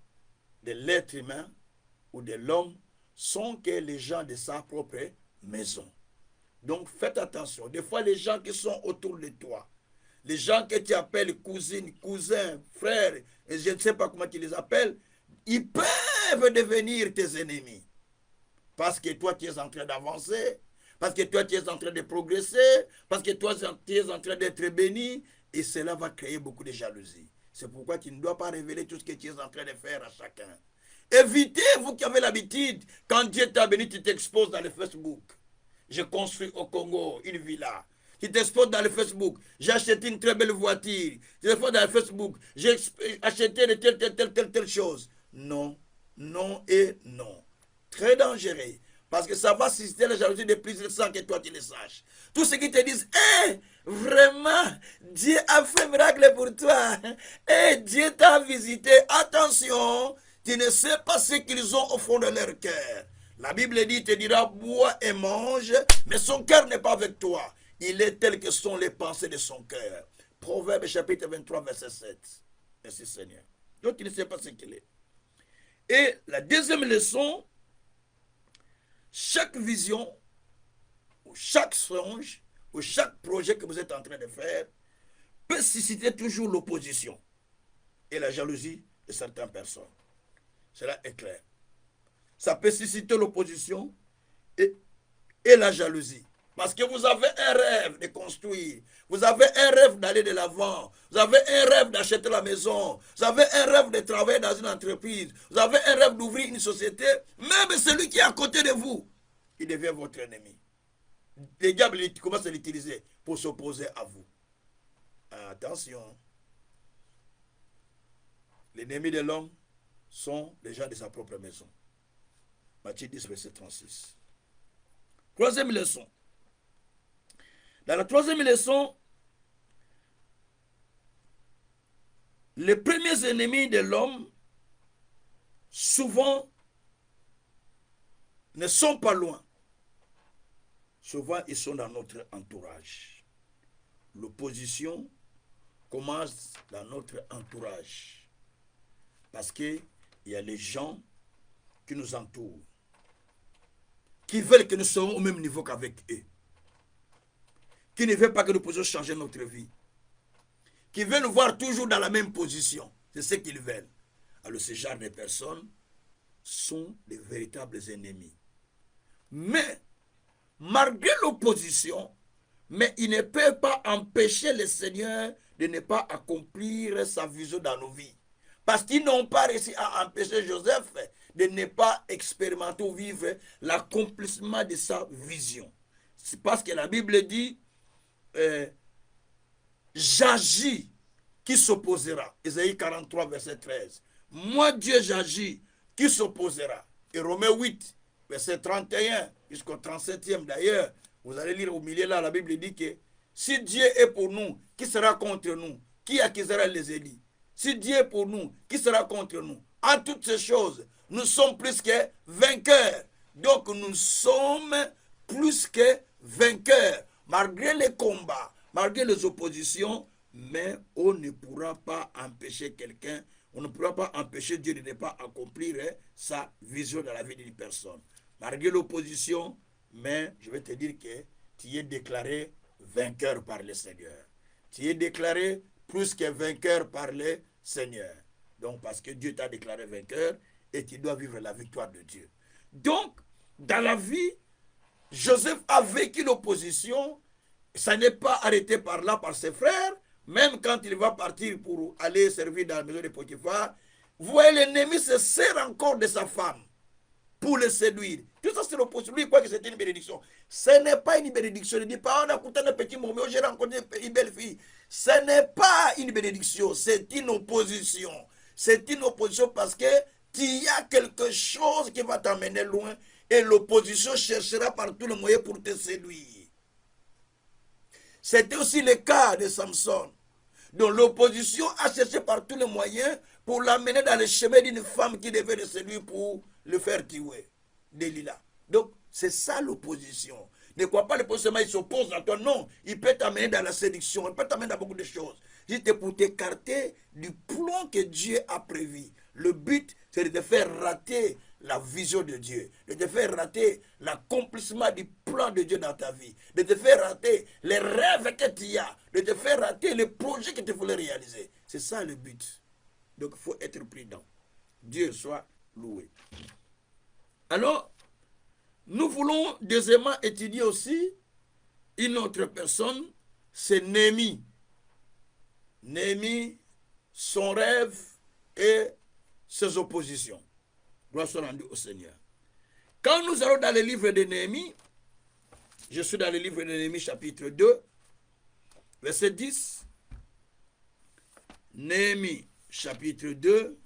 de l'être humain ou de l'homme sont que les gens de sa propre maison. Donc faites attention. Des fois, les gens qui sont autour de toi, les gens que tu appelles cousines, cousins, frères, et je ne sais pas comment tu les appelles, ils peuvent devenir tes ennemis. Parce que toi, tu es en train d'avancer, parce que toi, tu es en train de progresser, parce que toi, tu es en train d'être béni, et cela va créer beaucoup de jalousie. C'est pourquoi tu ne dois pas révéler tout ce que tu es en train de faire à chacun. Évitez, vous qui avez l'habitude, quand Dieu t'a béni, tu t'exposes dans le Facebook. J'ai construit au Congo une villa. Tu t'exposes dans le Facebook. J'ai acheté une très belle voiture. Tu t'exposes dans le Facebook. J'ai acheté de telle chose. Non, non et non. Très dangereux. Parce que ça va susciter la jalousie de plus sans que toi tu le saches. Tous ceux qui te disent, vraiment, Dieu a fait un miracle pour toi. Dieu t'a visité. Attention, tu ne sais pas ce qu'ils ont au fond de leur cœur. La Bible dit, te dira, bois et mange, mais son cœur n'est pas avec toi. Il est tel que sont les pensées de son cœur. Proverbe chapitre 23, verset 7. Merci Seigneur. Donc il ne sait pas ce qu'il est. Et la deuxième leçon, chaque vision, ou chaque songe, ou chaque projet que vous êtes en train de faire, peut susciter toujours l'opposition et la jalousie de certaines personnes. Cela est clair. Ça peut susciter l'opposition et la jalousie. Parce que vous avez un rêve de construire. Vous avez un rêve d'aller de l'avant. Vous avez un rêve d'acheter la maison. Vous avez un rêve de travailler dans une entreprise. Vous avez un rêve d'ouvrir une société. Même celui qui est à côté de vous, il devient votre ennemi. Les diables commencent à l'utiliser pour s'opposer à vous. Attention. L'ennemi de l'homme sont les gens de sa propre maison. Matthieu 10, verset 36. Troisième leçon. Dans la troisième leçon, les premiers ennemis de l'homme, souvent, ne sont pas loin. Souvent, ils sont dans notre entourage. L'opposition commence dans notre entourage. Parce qu'il y a les gens qui nous entourent, qui veulent que nous soyons au même niveau qu'avec eux, qui ne veulent pas que nous puissions changer notre vie, qui veulent nous voir toujours dans la même position. C'est ce qu'ils veulent. Alors ce genre de personnes sont les véritables ennemis. Mais, malgré l'opposition, mais il ne peut pas empêcher le Seigneur de ne pas accomplir sa vision dans nos vies. Parce qu'ils n'ont pas réussi à empêcher Joseph de ne pas expérimenter ou vivre l'accomplissement de sa vision. C'est parce que la Bible dit, j'agis, qui s'opposera. Ésaïe 43, verset 13. Moi, Dieu, j'agis, qui s'opposera. Et Romains 8, verset 31, jusqu'au 37e d'ailleurs, vous allez lire au milieu là, la Bible dit que si Dieu est pour nous, qui sera contre nous? Qui accusera les élus? Si Dieu est pour nous, qui sera contre nous? En toutes ces choses, nous sommes plus que vainqueurs. Donc nous sommes plus que vainqueurs. Malgré les combats, malgré les oppositions, mais on ne pourra pas empêcher quelqu'un, on ne pourra pas empêcher Dieu de ne pas accomplir sa vision dans la vie d'une personne. Malgré l'opposition, mais je vais te dire que tu es déclaré vainqueur par le Seigneur. Tu es déclaré plus que vainqueur par le Seigneur. Donc, parce que Dieu t'a déclaré vainqueur et tu dois vivre la victoire de Dieu. Donc, dans la vie, Joseph a vécu l'opposition. Ça n'est pas arrêté par là par ses frères. Même quand il va partir pour aller servir dans la maison de Potiphar, vous voyez, l'ennemi se sert encore de sa femme pour le séduire. Tout ça, c'est l'opposition. Lui, il croit que c'est une bénédiction. Ce n'est pas une bénédiction. Il ne dit pas, on a écouté un petit moment, j'ai rencontré une belle fille. Ce n'est pas une bénédiction, c'est une opposition. C'est une opposition parce que il y a quelque chose qui va t'emmener loin et l'opposition cherchera par tous les moyens pour te séduire. C'était aussi le cas de Samson. Donc l'opposition a cherché par tous les moyens pour l'amener dans le chemin d'une femme qui devait le séduire pour le faire tuer. Delilah. Donc c'est ça l'opposition. Ne crois pas l'opposition, il s'oppose à toi. Non, il peut t'amener dans la séduction, il peut t'amener dans beaucoup de choses. C'était pour t'écarter du plan que Dieu a prévu. Le but, c'est de te faire rater la vision de Dieu, de te faire rater l'accomplissement du plan de Dieu dans ta vie, de te faire rater les rêves que tu as, de te faire rater les projets que tu voulais réaliser. C'est ça le but. Donc il faut être prudent. Dieu soit loué. Alors, nous voulons deuxièmement étudier aussi une autre personne, c'est Néhémie. Néhémie, son rêve et ses oppositions. Gloire soit rendue au Seigneur. Quand nous allons dans le livre de Néhémie, je suis dans le livre de Néhémie chapitre 2, verset 10. Néhémie chapitre 2,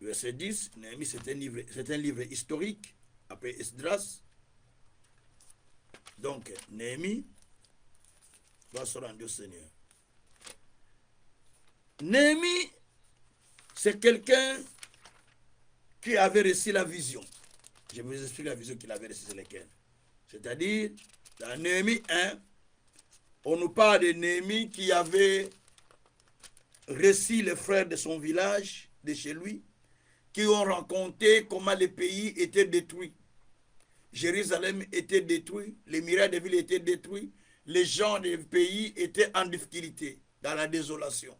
verset 10. Néhémie, c'est un livre historique, après Esdras. Donc, Néhémie, gloire soit rendue au Seigneur. Néhémie, c'est quelqu'un qui avait reçu la vision. Je vais vous expliquer la vision qu'il avait reçue, c'est laquelle. C'est-à-dire, dans Néhémie 1, on nous parle de Néhémie qui avait reçu les frères de son village, de chez lui, qui ont raconté comment le pays était détruit. Jérusalem était détruit, les murailles de ville étaient détruits, les gens du pays étaient en difficulté, dans la désolation.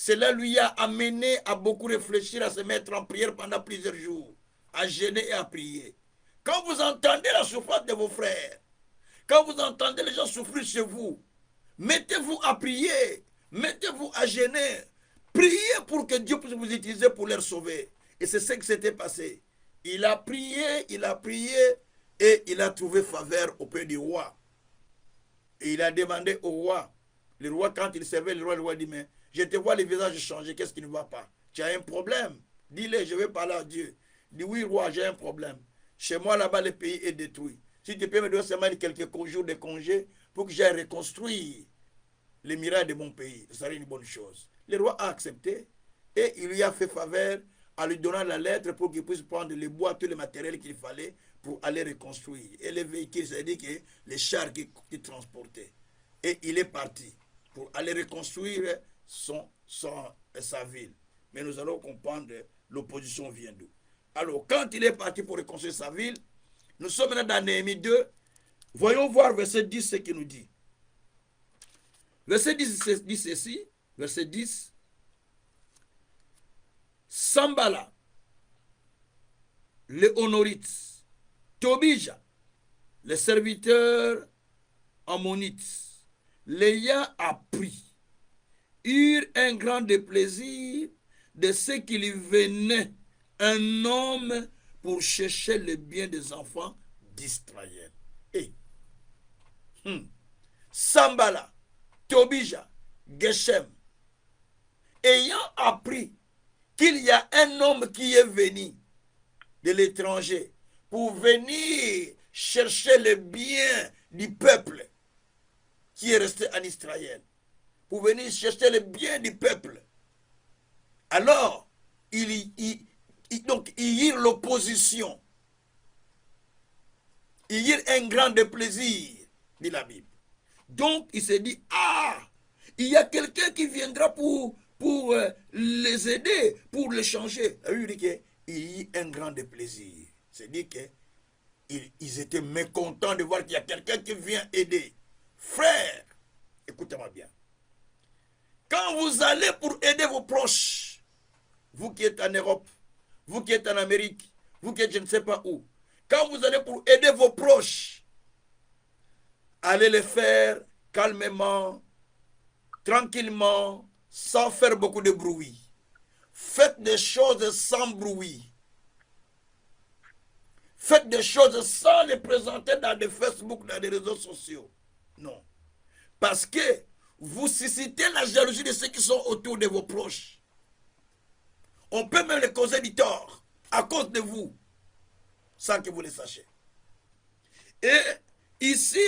Cela lui a amené à beaucoup réfléchir, à se mettre en prière pendant plusieurs jours, à jeûner et à prier. Quand vous entendez la souffrance de vos frères, quand vous entendez les gens souffrir chez vous, mettez-vous à prier, mettez-vous à jeûner, priez pour que Dieu puisse vous utiliser pour les sauver. Et c'est ce qui s'était passé. Il a prié et il a trouvé faveur auprès du roi. Et il a demandé au roi. Le roi, quand il servait, le roi dit, mais je te vois le visage changer, qu'est-ce qui ne va pas? Tu as un problème? Dis-le, je vais parler à Dieu. Il dit, oui, roi, j'ai un problème. Chez moi, là-bas, le pays est détruit. Si tu peux me donner seulement quelques jours de congé pour que j'aille reconstruire les murailles de mon pays, ce serait une bonne chose. Le roi a accepté et il lui a fait faveur en lui donnant la lettre pour qu'il puisse prendre les bois, tout le matériel qu'il fallait pour aller reconstruire. Et les véhicules, c'est-à-dire que les chars qui transportaient. Et il est parti pour aller reconstruire sa ville. Mais nous allons comprendre l'opposition vient d'où. Alors, quand il est parti pour reconstruire sa ville, nous sommes maintenant dans Néhémie 2. Voyons voir verset 10 ce qu'il nous dit. Verset 10 dit ceci. Verset 10. Sambala, les Honorites, Tobija, les serviteurs ammonites, l'ayant appris, eurent un grand déplaisir de ce qu'il venait un homme pour chercher le bien des enfants d'Israël. Et Sambala, Tobija, Geshem, ayant appris qu'il y a un homme qui est venu de l'étranger pour venir chercher le bien du peuple, qui est resté en Israël, pour venir chercher le bien du peuple. Alors, il y a l'opposition. Il y a un grand déplaisir, dit la Bible. Donc, il s'est dit, ah, il y a quelqu'un qui viendra pour les aider, pour les changer. Il dit qu'il y a un grand déplaisir. C'est-à-dire qu'ils étaient mécontents de voir qu'il y a quelqu'un qui vient aider. Frère, écoutez-moi bien. Quand vous allez pour aider vos proches, vous qui êtes en Europe, vous qui êtes en Amérique, vous qui êtes je ne sais pas où, quand vous allez pour aider vos proches, allez les faire calmement, tranquillement, sans faire beaucoup de bruit. Faites des choses sans bruit. Faites des choses sans les présenter dans des Facebook, dans des réseaux sociaux. Non. Parce que vous suscitez la jalousie de ceux qui sont autour de vos proches. On peut même les causer du tort à cause de vous, sans que vous le sachiez. Et ici,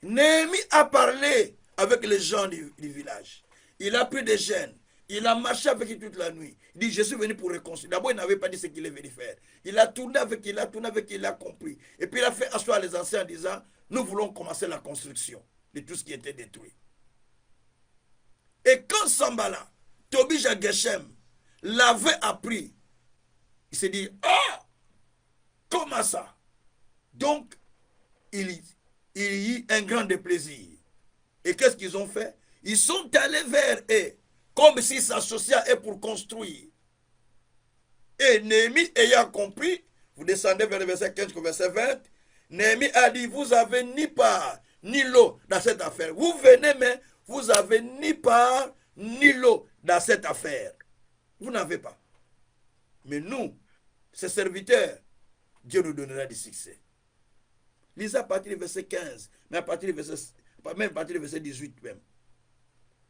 Néhémie a parlé avec les gens du village. Il a pris des jeunes. Il a marché avec eux toute la nuit. Il dit, je suis venu pour réconcilier. D'abord, il n'avait pas dit ce qu'il est venu faire. Il a tourné avec, il a compris. Et puis, il a fait asseoir les anciens en disant, nous voulons commencer la construction de tout ce qui était détruit. Et quand Sambala, Tobija Geshem, l'avait appris, il s'est dit, ah, comment ça? Donc, il y eut un grand déplaisir. Et qu'est-ce qu'ils ont fait? Ils sont allés vers eux, comme s'ils s'associaient à eux pour construire. Et Néhémie ayant compris, vous descendez vers le verset 15 au verset 20, Néhémie a dit, vous avez ni part, ni lot dans cette affaire. Vous venez, mais vous avez ni part, ni lot dans cette affaire. Vous n'avez pas. Mais nous, ses serviteurs, Dieu nous donnera du succès. Lisez à partir du verset 15, mais à partir du verset 18 même.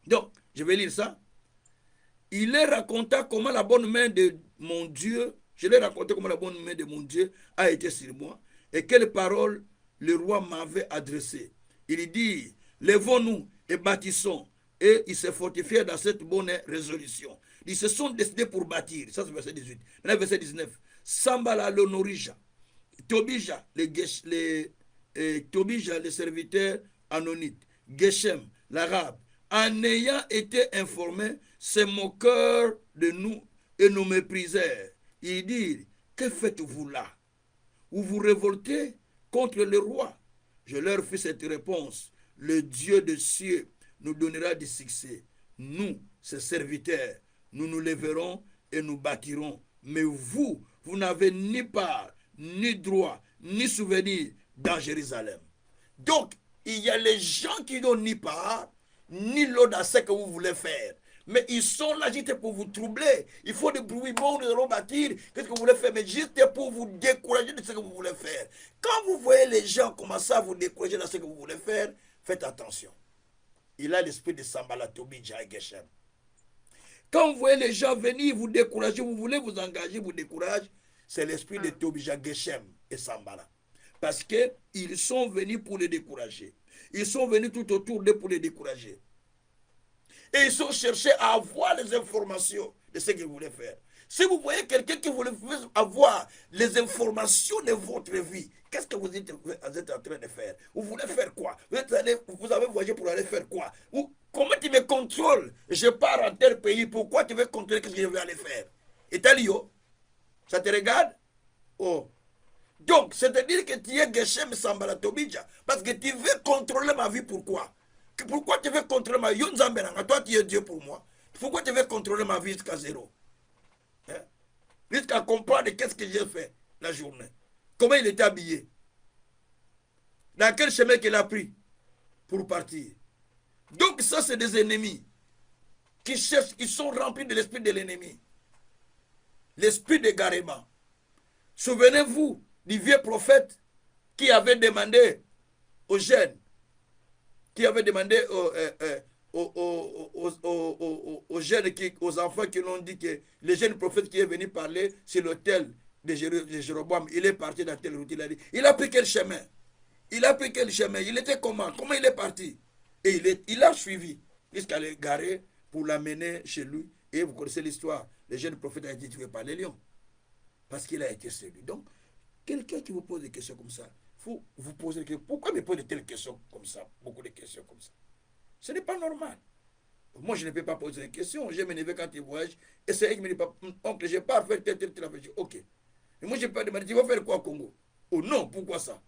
Donc, je vais lire ça. Il leur raconta comment la bonne main de mon Dieu, je leur racontais comment la bonne main de mon Dieu a été sur moi et quelles paroles le roi m'avait adressées. Il dit, levons-nous et bâtissons. Et ils se fortifièrent dans cette bonne résolution. Ils se sont décidés pour bâtir. Ça, c'est le verset 18. Maintenant, verset 19. Sambala l'honorija. Tobija, les serviteurs anonites. Geshem, l'arabe. En ayant été informés, se moquèrent de nous et nous méprisèrent. Ils dirent, que faites-vous là? Vous vous révoltez contre le roi? Je leur fis cette réponse. Le Dieu des cieux nous donnera du succès. Nous, ses serviteurs, nous nous lèverons et nous bâtirons. Mais vous, vous n'avez ni part, ni droit, ni souvenir dans Jérusalem. Donc, il y a les gens qui n'ont ni part, ni l'eau dans ce que vous voulez faire. Mais ils sont là juste pour vous troubler. Il faut des bruits, bon, nous allons bâtir. Qu'est-ce que vous voulez faire? Mais juste pour vous décourager de ce que vous voulez faire. Quand vous voyez les gens commencer à vous décourager dans ce que vous voulez faire, faites attention. Il a l'esprit de Sambala, Tobija et Geshem. Quand vous voyez les gens venir vous décourager, vous voulez vous engager, vous découragez, c'est l'esprit de Tobija, Geshem et Sambala. Parce qu'ils sont venus pour les décourager. Ils sont venus tout autour d'eux pour les décourager. Et ils sont cherchés à avoir les informations de ce qu'ils voulaient faire. Si vous voyez quelqu'un qui voulait avoir les informations de votre vie, qu'est-ce que vous êtes en train de faire? Vous voulez faire quoi? Vous avez voyagé pour aller faire quoi? Comment tu me contrôles? Je pars en tel pays, pourquoi tu veux contrôler ce que je vais aller faire? Et Talio, ça te regarde? Oh. Donc, c'est-à-dire que tu es Geshem Sambala Tobija, parce que tu veux contrôler ma vie, pourquoi? Pourquoi tu veux contrôler ma vie? Toi, tu es Dieu pour moi. Pourquoi tu veux contrôler ma vie jusqu'à zéro? Hein? Jusqu'à comprendre qu'est-ce que j'ai fait la journée. Comment il était habillé. Dans quel chemin qu'il a pris pour partir. Donc ça, c'est des ennemis qui cherchent, qui sont remplis de l'esprit de l'ennemi. L'esprit d'égarement. Souvenez-vous du vieux prophète qui avait demandé aux jeunes, qui avait demandé aux jeunes, aux enfants qui l'ont dit que le jeune prophète qui est venu parler sur l'autel de Jéroboam, il est parti dans telle route, il a dit, il a pris quel chemin? Il a pris quel chemin? Il était comment? Comment il est parti? Et il a suivi jusqu'à le garer pour l'amener chez lui. Et vous connaissez l'histoire. Le jeune prophète a été tué par les lions. Parce qu'il a été séduit. Donc, quelqu'un qui vous pose des questions comme ça, il faut vous poser des questions. Pourquoi me poser de telles questions comme ça? Beaucoup de questions comme ça. Ce n'est pas normal. Moi, je ne peux pas poser des questions. J'ai mes neveux quand ils voyagent. Et c'est eux qui me disent, oncle, je pars faire tel affaire. Ok. Et moi, je peux pas demander, tu vas faire quoi au Congo? Oh non, pourquoi ça?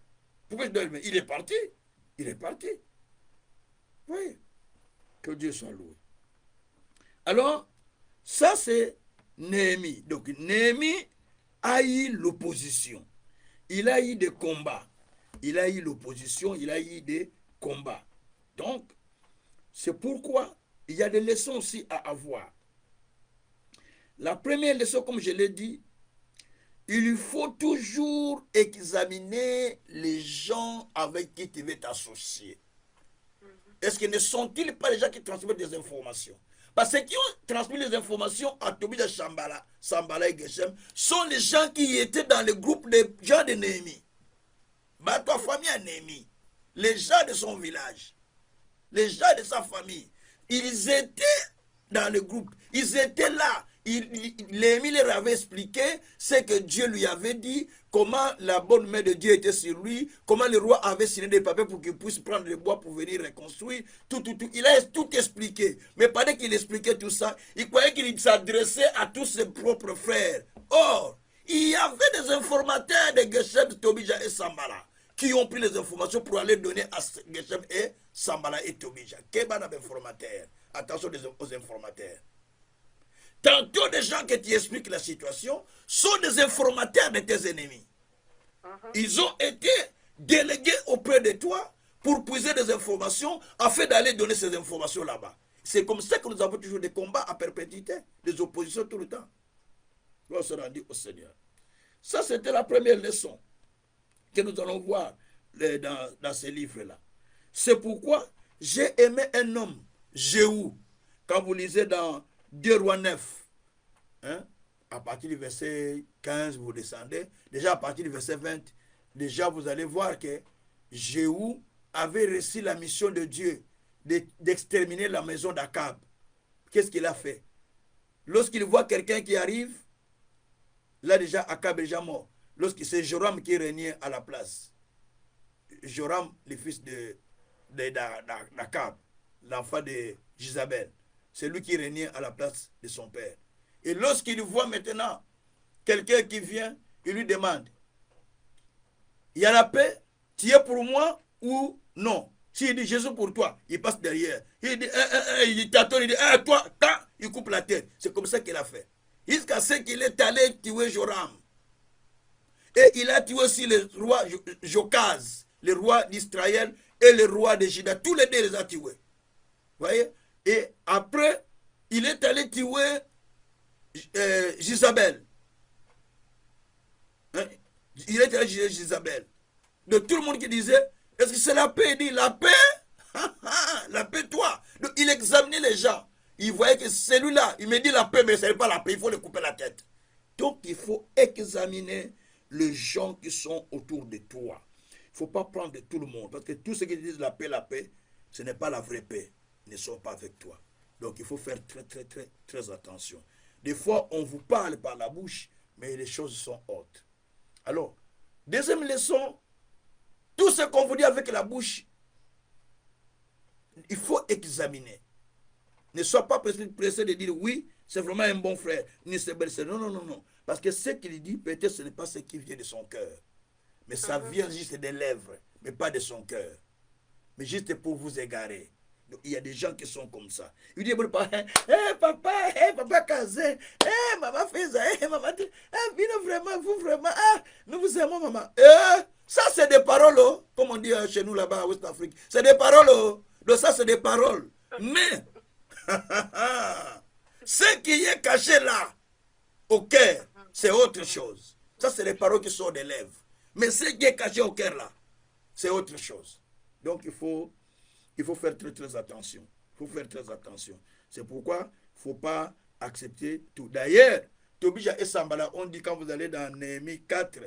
Pourquoi je dois le... Il est parti. Il est parti. Vous voyez? Que Dieu soit loué. Alors, ça c'est Néhémie. Donc, Néhémie a eu l'opposition. Il a eu des combats. Il a eu l'opposition, il a eu des combats. Donc, c'est pourquoi il y a des leçons aussi à avoir. La première leçon, comme je l'ai dit, il faut toujours examiner les gens avec qui tu veux t'associer. Est-ce que ne sont-ils pas les gens qui transmettent des informations? Parce que ceux qui ont transmis les informations à Tobia Sambala et Geshem sont les gens qui étaient dans le groupe des gens de Néhémie. Bah, ta famille à Néhémie. Les gens de son village. Les gens de sa famille. Ils étaient dans le groupe. Ils étaient là. Néhémie leur avait expliqué ce que Dieu lui avait dit, comment la bonne main de Dieu était sur lui, comment le roi avait signé des papiers pour qu'il puisse prendre le bois pour venir reconstruire, tout. Il a tout expliqué. Mais pendant qu'il expliquait tout ça, il croyait qu'il s'adressait à tous ses propres frères. Or, il y avait des informateurs de Geshem, Tobija et Sambala qui ont pris les informations pour aller donner à Geshem et Sambala et Tobija. Quel ban d'informateurs? Attention aux informateurs. Tantôt des gens qui t'expliquent la situation sont des informateurs de tes ennemis. Ils ont été délégués auprès de toi pour puiser des informations afin d'aller donner ces informations là-bas. C'est comme ça que nous avons toujours des combats à perpétuité, des oppositions tout le temps. Gloire se rendit au Seigneur. Ça, c'était la première leçon que nous allons voir dans ces livres-là. C'est pourquoi j'ai aimé un homme, Jéhou, quand vous lisez dans 2 Rois 9, hein, à partir du verset 15, vous descendez. Déjà à partir du verset 20, déjà vous allez voir que Jéhou avait reçu la mission de Dieu d'exterminer la maison d'Akab. Qu'est-ce qu'il a fait? Lorsqu'il voit quelqu'un qui arrive, là déjà Akab est déjà mort. Lorsque c'est Joram qui régnait à la place. Joram, le fils d'Akab, l'enfant de Jézabel. C'est lui qui régnait à la place de son père. Et lorsqu'il voit maintenant quelqu'un qui vient, il lui demande, il y a la paix, tu es pour moi ou non? S'il dit Jésus pour toi, il passe derrière. Il dit, il t'attend, il dit, toi, il coupe la tête. C'est comme ça qu'il a fait. Jusqu'à ce qu'il est allé tuer Joram. Et il a tué aussi le roi Jokaz, le roi d'Israël et le roi de Juda. Tous les deux les a tués. Vous voyez? Et après, il est allé tuer Jézabel. Hein? Il est allé tuer Jézabel. De tout le monde qui disait, est-ce que c'est la paix? Il dit, la paix? La paix, toi. Donc, il examinait les gens. Il voyait que celui-là, il me dit la paix, mais ce n'est pas la paix, il faut lui couper la tête. Donc, il faut examiner les gens qui sont autour de toi. Il ne faut pas prendre de tout le monde. Parce que tous ceux qui disent la paix, ce n'est pas la vraie paix. Ils ne sont pas avec toi. Donc, il faut faire très attention. Des fois, on vous parle par la bouche, mais les choses sont hautes. Alors, deuxième leçon, tout ce qu'on vous dit avec la bouche, il faut examiner. Ne sois pas pressé de dire oui, c'est vraiment un bon frère. Non. Parce que ce qu'il dit, peut-être ce n'est pas ce qui vient de son cœur. Mais ça vient juste des lèvres, mais pas de son cœur. Mais juste pour vous égarer. Donc, il y a des gens qui sont comme ça. Il dit, papa Kazé, maman fait ça, maman dit, vraiment, vous vraiment, nous vous aimons, maman. Ça, c'est des paroles, comme on dit chez nous là-bas à Ouest-Afrique. C'est des paroles, donc ça, c'est des paroles. Mais, ce qui est caché là, au cœur, c'est autre chose. Ça, c'est les paroles qui sont des lèvres. Mais ce qui est caché au cœur là, c'est autre chose. Donc, il faut faire très attention. Il faut faire très attention. C'est pourquoi il ne faut pas accepter tout. D'ailleurs, Tobija et Sambala ont dit, quand vous allez dans Néhémie 4,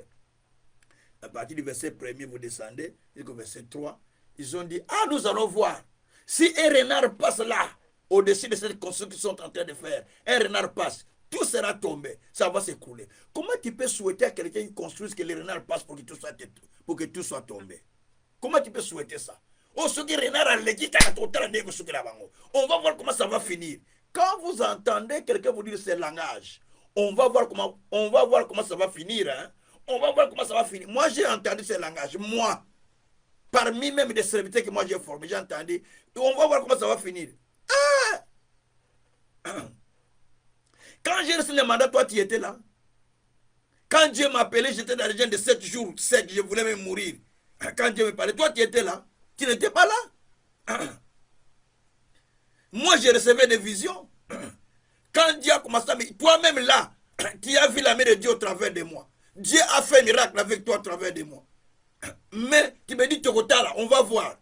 À partir du verset 1er, vous descendez, jusqu'au verset 3, ils ont dit, ah, nous allons voir. Si un renard passe là, au-dessus de cette construction qu'ils sont en train de faire, un renard passe, tout sera tombé, ça va s'écrouler. Comment tu peux souhaiter à quelqu'un qui construise que les renards passent pour que tout soit tombé? Comment tu peux souhaiter ça? On va voir comment ça va finir. Quand vous entendez quelqu'un vous dire ce langage, on va voir comment ça va finir. Hein? On va voir comment ça va finir. Moi, j'ai entendu ce langage. Moi, parmi même des serviteurs que moi j'ai formés, j'ai entendu. On va voir comment ça va finir. Ah! Quand j'ai reçu le mandat, toi, tu étais là. Quand Dieu m'appelait, j'étais dans les gens de 7 jours secs, je voulais même mourir. Quand Dieu me parlait, toi, tu étais là. Tu n'étais pas là. Moi, je recevais des visions. Quand Dieu a commencé à me... Toi-même là, tu as vu la main de Dieu au travers de moi. Dieu a fait un miracle avec toi au travers de moi. Mais tu me dis, Tokota là, on va voir.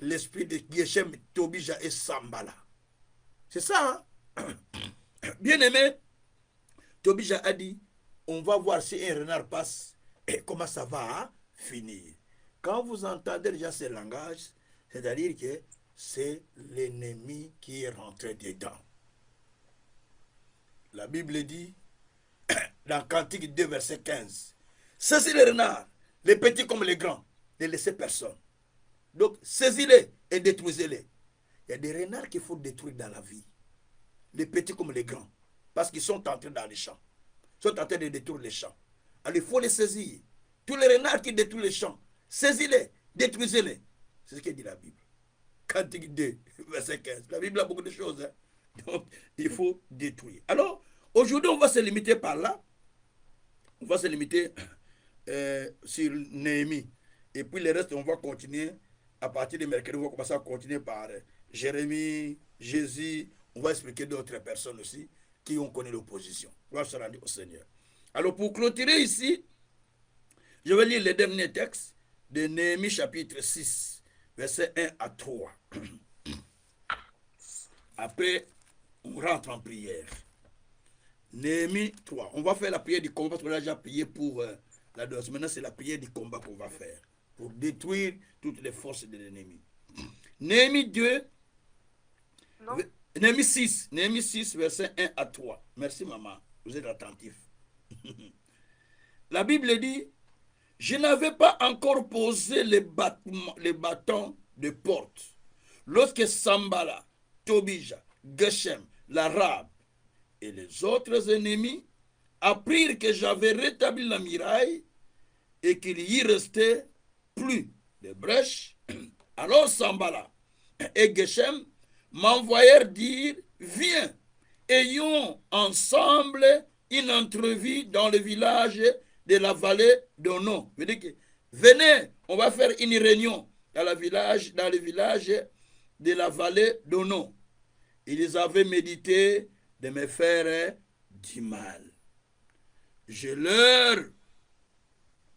L'esprit de Geshem, Tobija et Sambala. C'est ça, hein? Bien aimé, Tobija a dit, on va voir si un renard passe et comment ça va finir. Quand vous entendez déjà ce langage, c'est-à-dire que c'est l'ennemi qui est rentré dedans. La Bible dit, dans Cantique 2, verset 15, saisis les renards, les petits comme les grands, ne laissez personne. Donc, saisis-les et détruisez-les. Il y a des renards qu'il faut détruire dans la vie. Les petits comme les grands. Parce qu'ils sont entrés dans les champs. Ils sont en train de détruire les champs. Alors, il faut les saisir. Tous les renards qui détruisent les champs, saisis-les, détruisez-les. C'est ce que dit la Bible. Cantique 2, verset 15. La Bible a beaucoup de choses. Hein? Donc, il faut détruire. Alors, aujourd'hui, on va se limiter par là. On va se limiter sur Néhémie. Et puis, le reste, on va continuer. À partir de mercredi, on va commencer à continuer par Jérémie, Jésus. On va expliquer d'autres personnes aussi qui ont connu l'opposition. Gloire soit rendue au Seigneur. Alors, pour clôturer ici, je vais lire le dernier texte de Néhémie chapitre 6, versets 1 à 3. Après, on rentre en prière. Néhémie 3. On va faire la prière du combat parce qu'on a déjà prié pour la danse. Maintenant, c'est la prière du combat qu'on va faire pour détruire toutes les forces de l'ennemi. Néhémie 2. Non. Néhémie 6, versets 1 à 3. Merci, maman. Vous êtes attentifs. La Bible dit, je n'avais pas encore posé les bâtons de porte lorsque Sambala, Tobija, Geshem, l'Arabe et les autres ennemis apprirent que j'avais rétabli la muraille et qu'il y restait plus de brèches. Alors Sambala et Geshem m'envoyèrent dire, viens, ayons ensemble une entrevue dans le village de la vallée d'Onon. Venez, on va faire une réunion dans le village de la vallée d'Onon. Ils avaient médité de me faire du mal. Je leur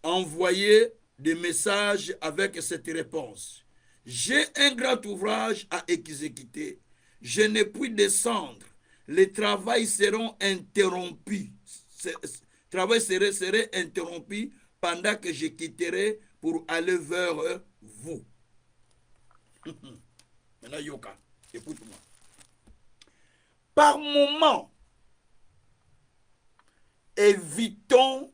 envoyé des messages avec cette réponse. J'ai un grand ouvrage à exécuter. Je ne puis descendre. Les travaux seront interrompus. Travail serait interrompu pendant que je quitterai pour aller vers vous. Maintenant, Yoka, écoute-moi. Par moment, évitons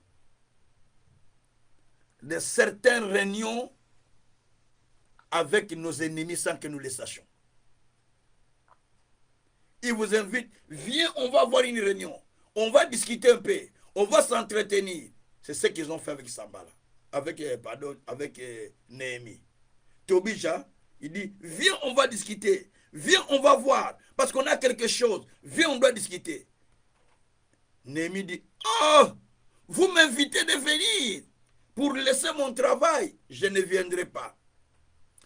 de certaines réunions avec nos ennemis sans que nous les sachions. Ils vous invitent, viens, on va avoir une réunion. On va discuter un peu. On va s'entretenir. C'est ce qu'ils ont fait avec Sambala. Avec Néhémie. Tobija, il dit, viens, on va discuter. Viens, on va voir. Parce qu'on a quelque chose. Viens, on doit discuter. Néhémie dit, oh, vous m'invitez de venir pour laisser mon travail. Je ne viendrai pas.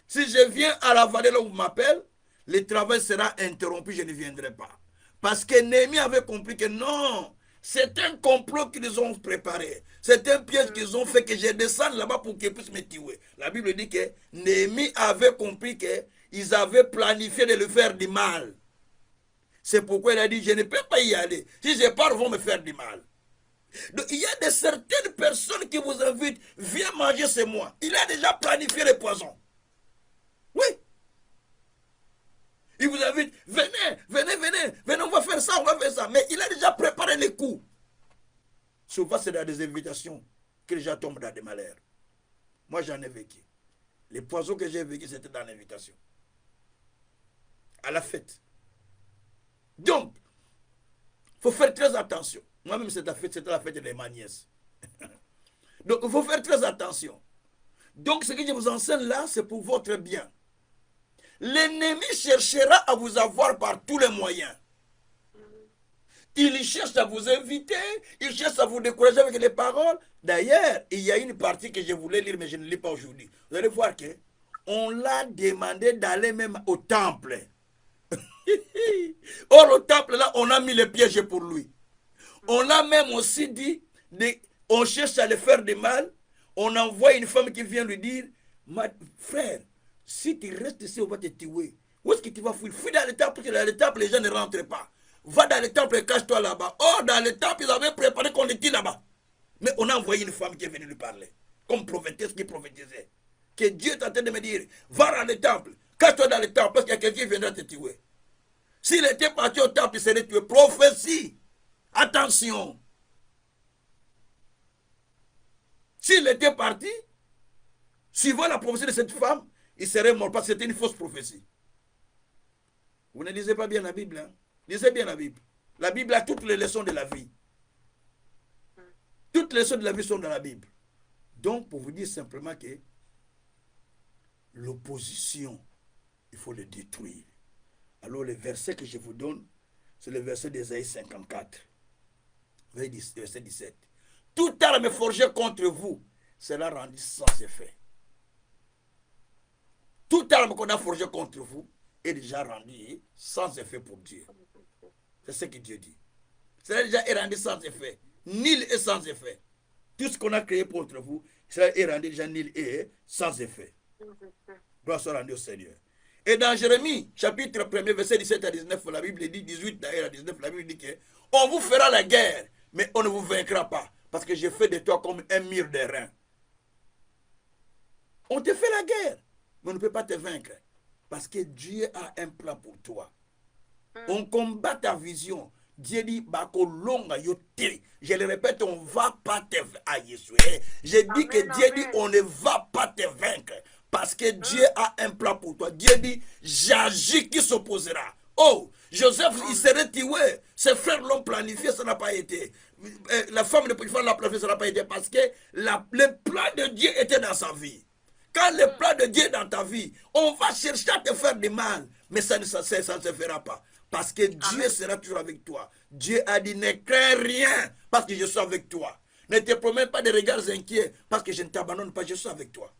Si je viens à la vallée là où vous m'appelez, le travail sera interrompu, je ne viendrai pas. Parce que Néhémie avait compris que non, c'est un complot qu'ils ont préparé. C'est un piège qu'ils ont fait que je descende là-bas pour qu'ils puissent me tuer. La Bible dit que Néhémie avait compris qu'ils avaient planifié de le faire du mal. C'est pourquoi il a dit, je ne peux pas y aller. Si je pars, ils vont me faire du mal. Donc, il y a de certaines personnes qui vous invitent, viens manger chez moi. Il a déjà planifié les poisons. Oui. Il vous invite, venez, on va faire ça, on va faire ça. Mais il a déjà préparé les coups. Souvent, c'est dans des invitations que les gens tombent dans des malheurs. Moi, j'en ai vécu. Les poisons que j'ai vécu, c'était dans l'invitation. À la fête. Donc, il faut faire très attention. Moi-même, c'était la fête de ma nièce. Donc, il faut faire très attention. Donc, ce que je vous enseigne là, c'est pour votre bien. L'ennemi cherchera à vous avoir par tous les moyens. Il cherche à vous inviter, il cherche à vous décourager avec les paroles. D'ailleurs, il y a une partie que je voulais lire, mais je ne lis pas aujourd'hui. Vous allez voir qu'on l'a demandé d'aller même au temple. Or, au temple, là, on a mis les pièges pour lui. On l'a même aussi dit, on cherche à le faire du mal. On envoie une femme qui vient lui dire, frère, si tu restes ici, on va te tuer. Où est-ce que tu vas fuir? Fuis dans le temple, parce que dans le temple, les gens ne rentrent pas. Va dans le temple et cache-toi là-bas. Or, dans le temple, ils avaient préparé qu'on était là-bas. Mais on a envoyé une femme qui est venue lui parler. Comme prophétesse qui prophétisait. Que Dieu est en train de me dire, va dans le temple, cache-toi dans le temple, parce qu'il y a quelqu'un qui viendra te tuer. S'il était parti au temple, il serait tué. Prophétie. Attention. S'il était parti, suivant la prophétie de cette femme, il serait mort parce que c'était une fausse prophétie. Vous ne lisez pas bien la Bible, hein? Lisez bien la Bible. La Bible a toutes les leçons de la vie. Toutes les leçons de la vie sont dans la Bible. Donc, pour vous dire simplement que l'opposition, il faut le détruire. Alors, le verset que je vous donne, c'est le verset d'Ésaïe 54, verset 17. Toute arme forgée contre vous sera rendue sans effet. Toute arme qu'on a forgée contre vous est déjà rendue sans effet pour Dieu. C'est ce que Dieu dit. C'est déjà rendu sans effet. Nul et sans effet. Tout ce qu'on a créé contre vous, c'est rendu déjà nul et sans effet. Gloire soit rendue au Seigneur. Et dans Jérémie, chapitre 1er, verset 17 à 19, la Bible dit, 18 d'ailleurs à 19, la Bible dit qu'on vous fera la guerre, mais on ne vous vaincra pas. Parce que je fais de toi comme un mur de rein. On te fait la guerre, mais on ne peut pas te vaincre. Parce que Dieu a un plan pour toi. On combat ta vision. Dieu dit, je le répète, on ne va pas te vaincre. Je dis que Dieu dit, on ne va pas te vaincre. Parce que Dieu a un plan pour toi. Dieu dit, j'agis qui s'opposera. Oh, Joseph, il serait tué. Ses frères l'ont planifié, ça n'a pas été. La femme de Potiphar l'a planifié, ça n'a pas été. Parce que le plan de Dieu était dans sa vie. Quand le plan de Dieu est dans ta vie, on va chercher à te faire du mal. Mais ça ne se fera pas. Parce que Dieu sera toujours avec toi. Dieu a dit, ne crains rien parce que je suis avec toi. Ne te promets pas de regards inquiets parce que je ne t'abandonne pas, je suis avec toi.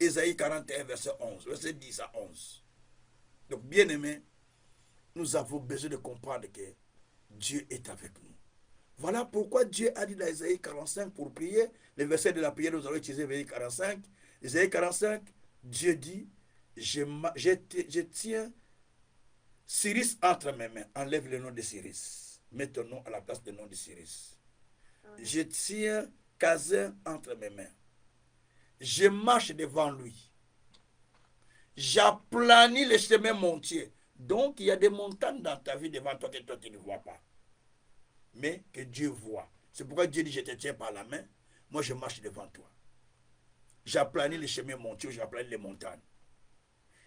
Ésaïe 41, verset 11, verset 10 à 11. Donc, bien aimé, nous avons besoin de comprendre que Dieu est avec nous. Voilà pourquoi Dieu a dit dans Ésaïe 45 pour prier. Le verset de la prière, nous allons utiliser Ésaïe 45. Ésaïe 45, Dieu dit, je tiens Cyrus entre mes mains. Enlève le nom de Cyrus. Mets ton nom à la place du nom de Cyrus. Je tiens Kazin entre mes mains. Je marche devant lui. J'aplanis les chemins montiers. Donc, il y a des montagnes dans ta vie devant toi que toi, tu ne vois pas. Mais que Dieu voit. C'est pourquoi Dieu dit, je te tiens par la main. Moi, je marche devant toi. J'aplanis les chemins montiers, j'aplanis les montagnes.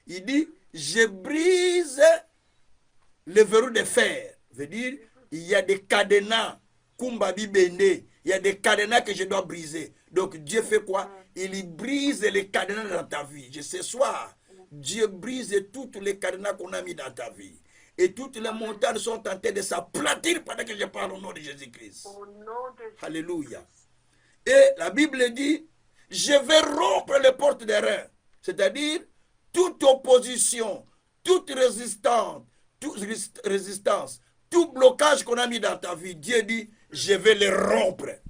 Il dit, je brise le verrou de fer. Veut dire, il y a des cadenas. Kumbabi Bende. Il y a des cadenas que je dois briser. Donc, Dieu fait quoi? Il brise les cadenas dans ta vie. Ce soir, Dieu brise toutes les cadenas qu'on a mis dans ta vie. Et toutes les montagnes sont en train de s'aplatir pendant que je parle au nom de Jésus-Christ. Alléluia. Et la Bible dit, je vais rompre les portes des reins. C'est-à-dire, toute opposition, toute résistance, tout blocage qu'on a mis dans ta vie, Dieu dit, je vais les rompre.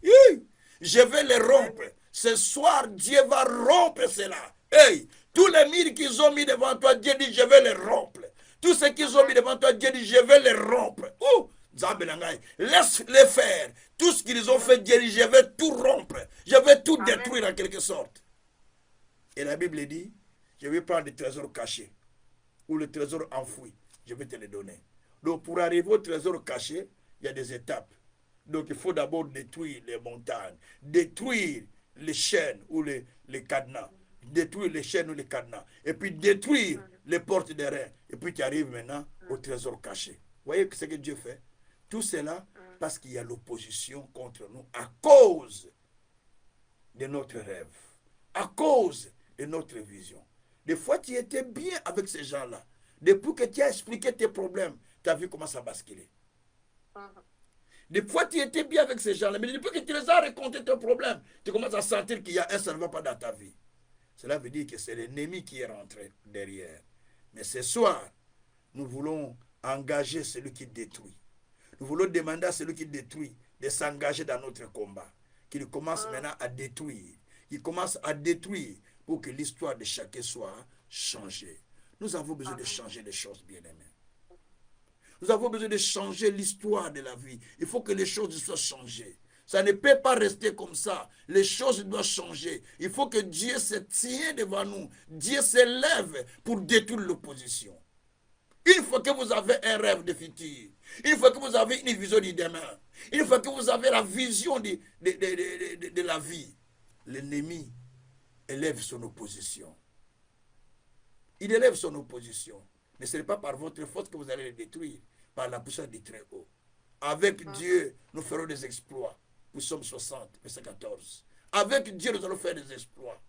Je vais les rompre. Ce soir, Dieu va rompre cela. Hey, tous les murs qu'ils ont mis devant toi, Dieu dit, je vais les rompre. Tout ce qu'ils ont mis devant toi, Dieu dit, je vais les rompre. Laisse-les faire. Tout ce qu'ils ont fait guérir, je vais tout rompre. Je vais tout détruire en quelque sorte. Et la Bible dit, je vais prendre des trésors cachés ou le trésor enfoui. Je vais te les donner. Donc pour arriver au trésor caché, il y a des étapes. Donc il faut d'abord détruire les montagnes, détruire les chaînes ou les cadenas. Détruire les chaînes ou les cadenas. Et puis détruire les portes des reins. Et puis tu arrives maintenant au trésor caché. Vous voyez ce que Dieu fait? Tout cela parce qu'il y a l'opposition contre nous à cause de notre rêve, à cause de notre vision. Des fois, tu étais bien avec ces gens-là. Depuis que tu as expliqué tes problèmes, tu as vu comment ça basculer. Des fois, tu étais bien avec ces gens-là, mais depuis que tu les as raconté tes problèmes, tu commences à sentir qu'il y a un seul va pas dans ta vie. Cela veut dire que c'est l'ennemi qui est rentré derrière. Mais ce soir, nous voulons engager celui qui détruit. Nous voulons demander à celui qui détruit de s'engager dans notre combat. Qu'il commence maintenant à détruire. Il commence à détruire pour que l'histoire de chacun soit changée. Nous avons besoin de changer les choses, bien-aimés. Nous avons besoin de changer l'histoire de la vie. Il faut que les choses soient changées. Ça ne peut pas rester comme ça. Les choses doivent changer. Il faut que Dieu se tienne devant nous. Dieu se lève pour détruire l'opposition. Une fois que vous avez un rêve de futur, une fois que vous avez une vision du demain, une fois que vous avez la vision de la vie, l'ennemi élève son opposition. Il élève son opposition. Mais ce n'est pas par votre force que vous allez le détruire, par la puissance du très haut. Avec Dieu, nous ferons des exploits. Nous sommes 60, verset 14. Avec Dieu, nous allons faire des exploits.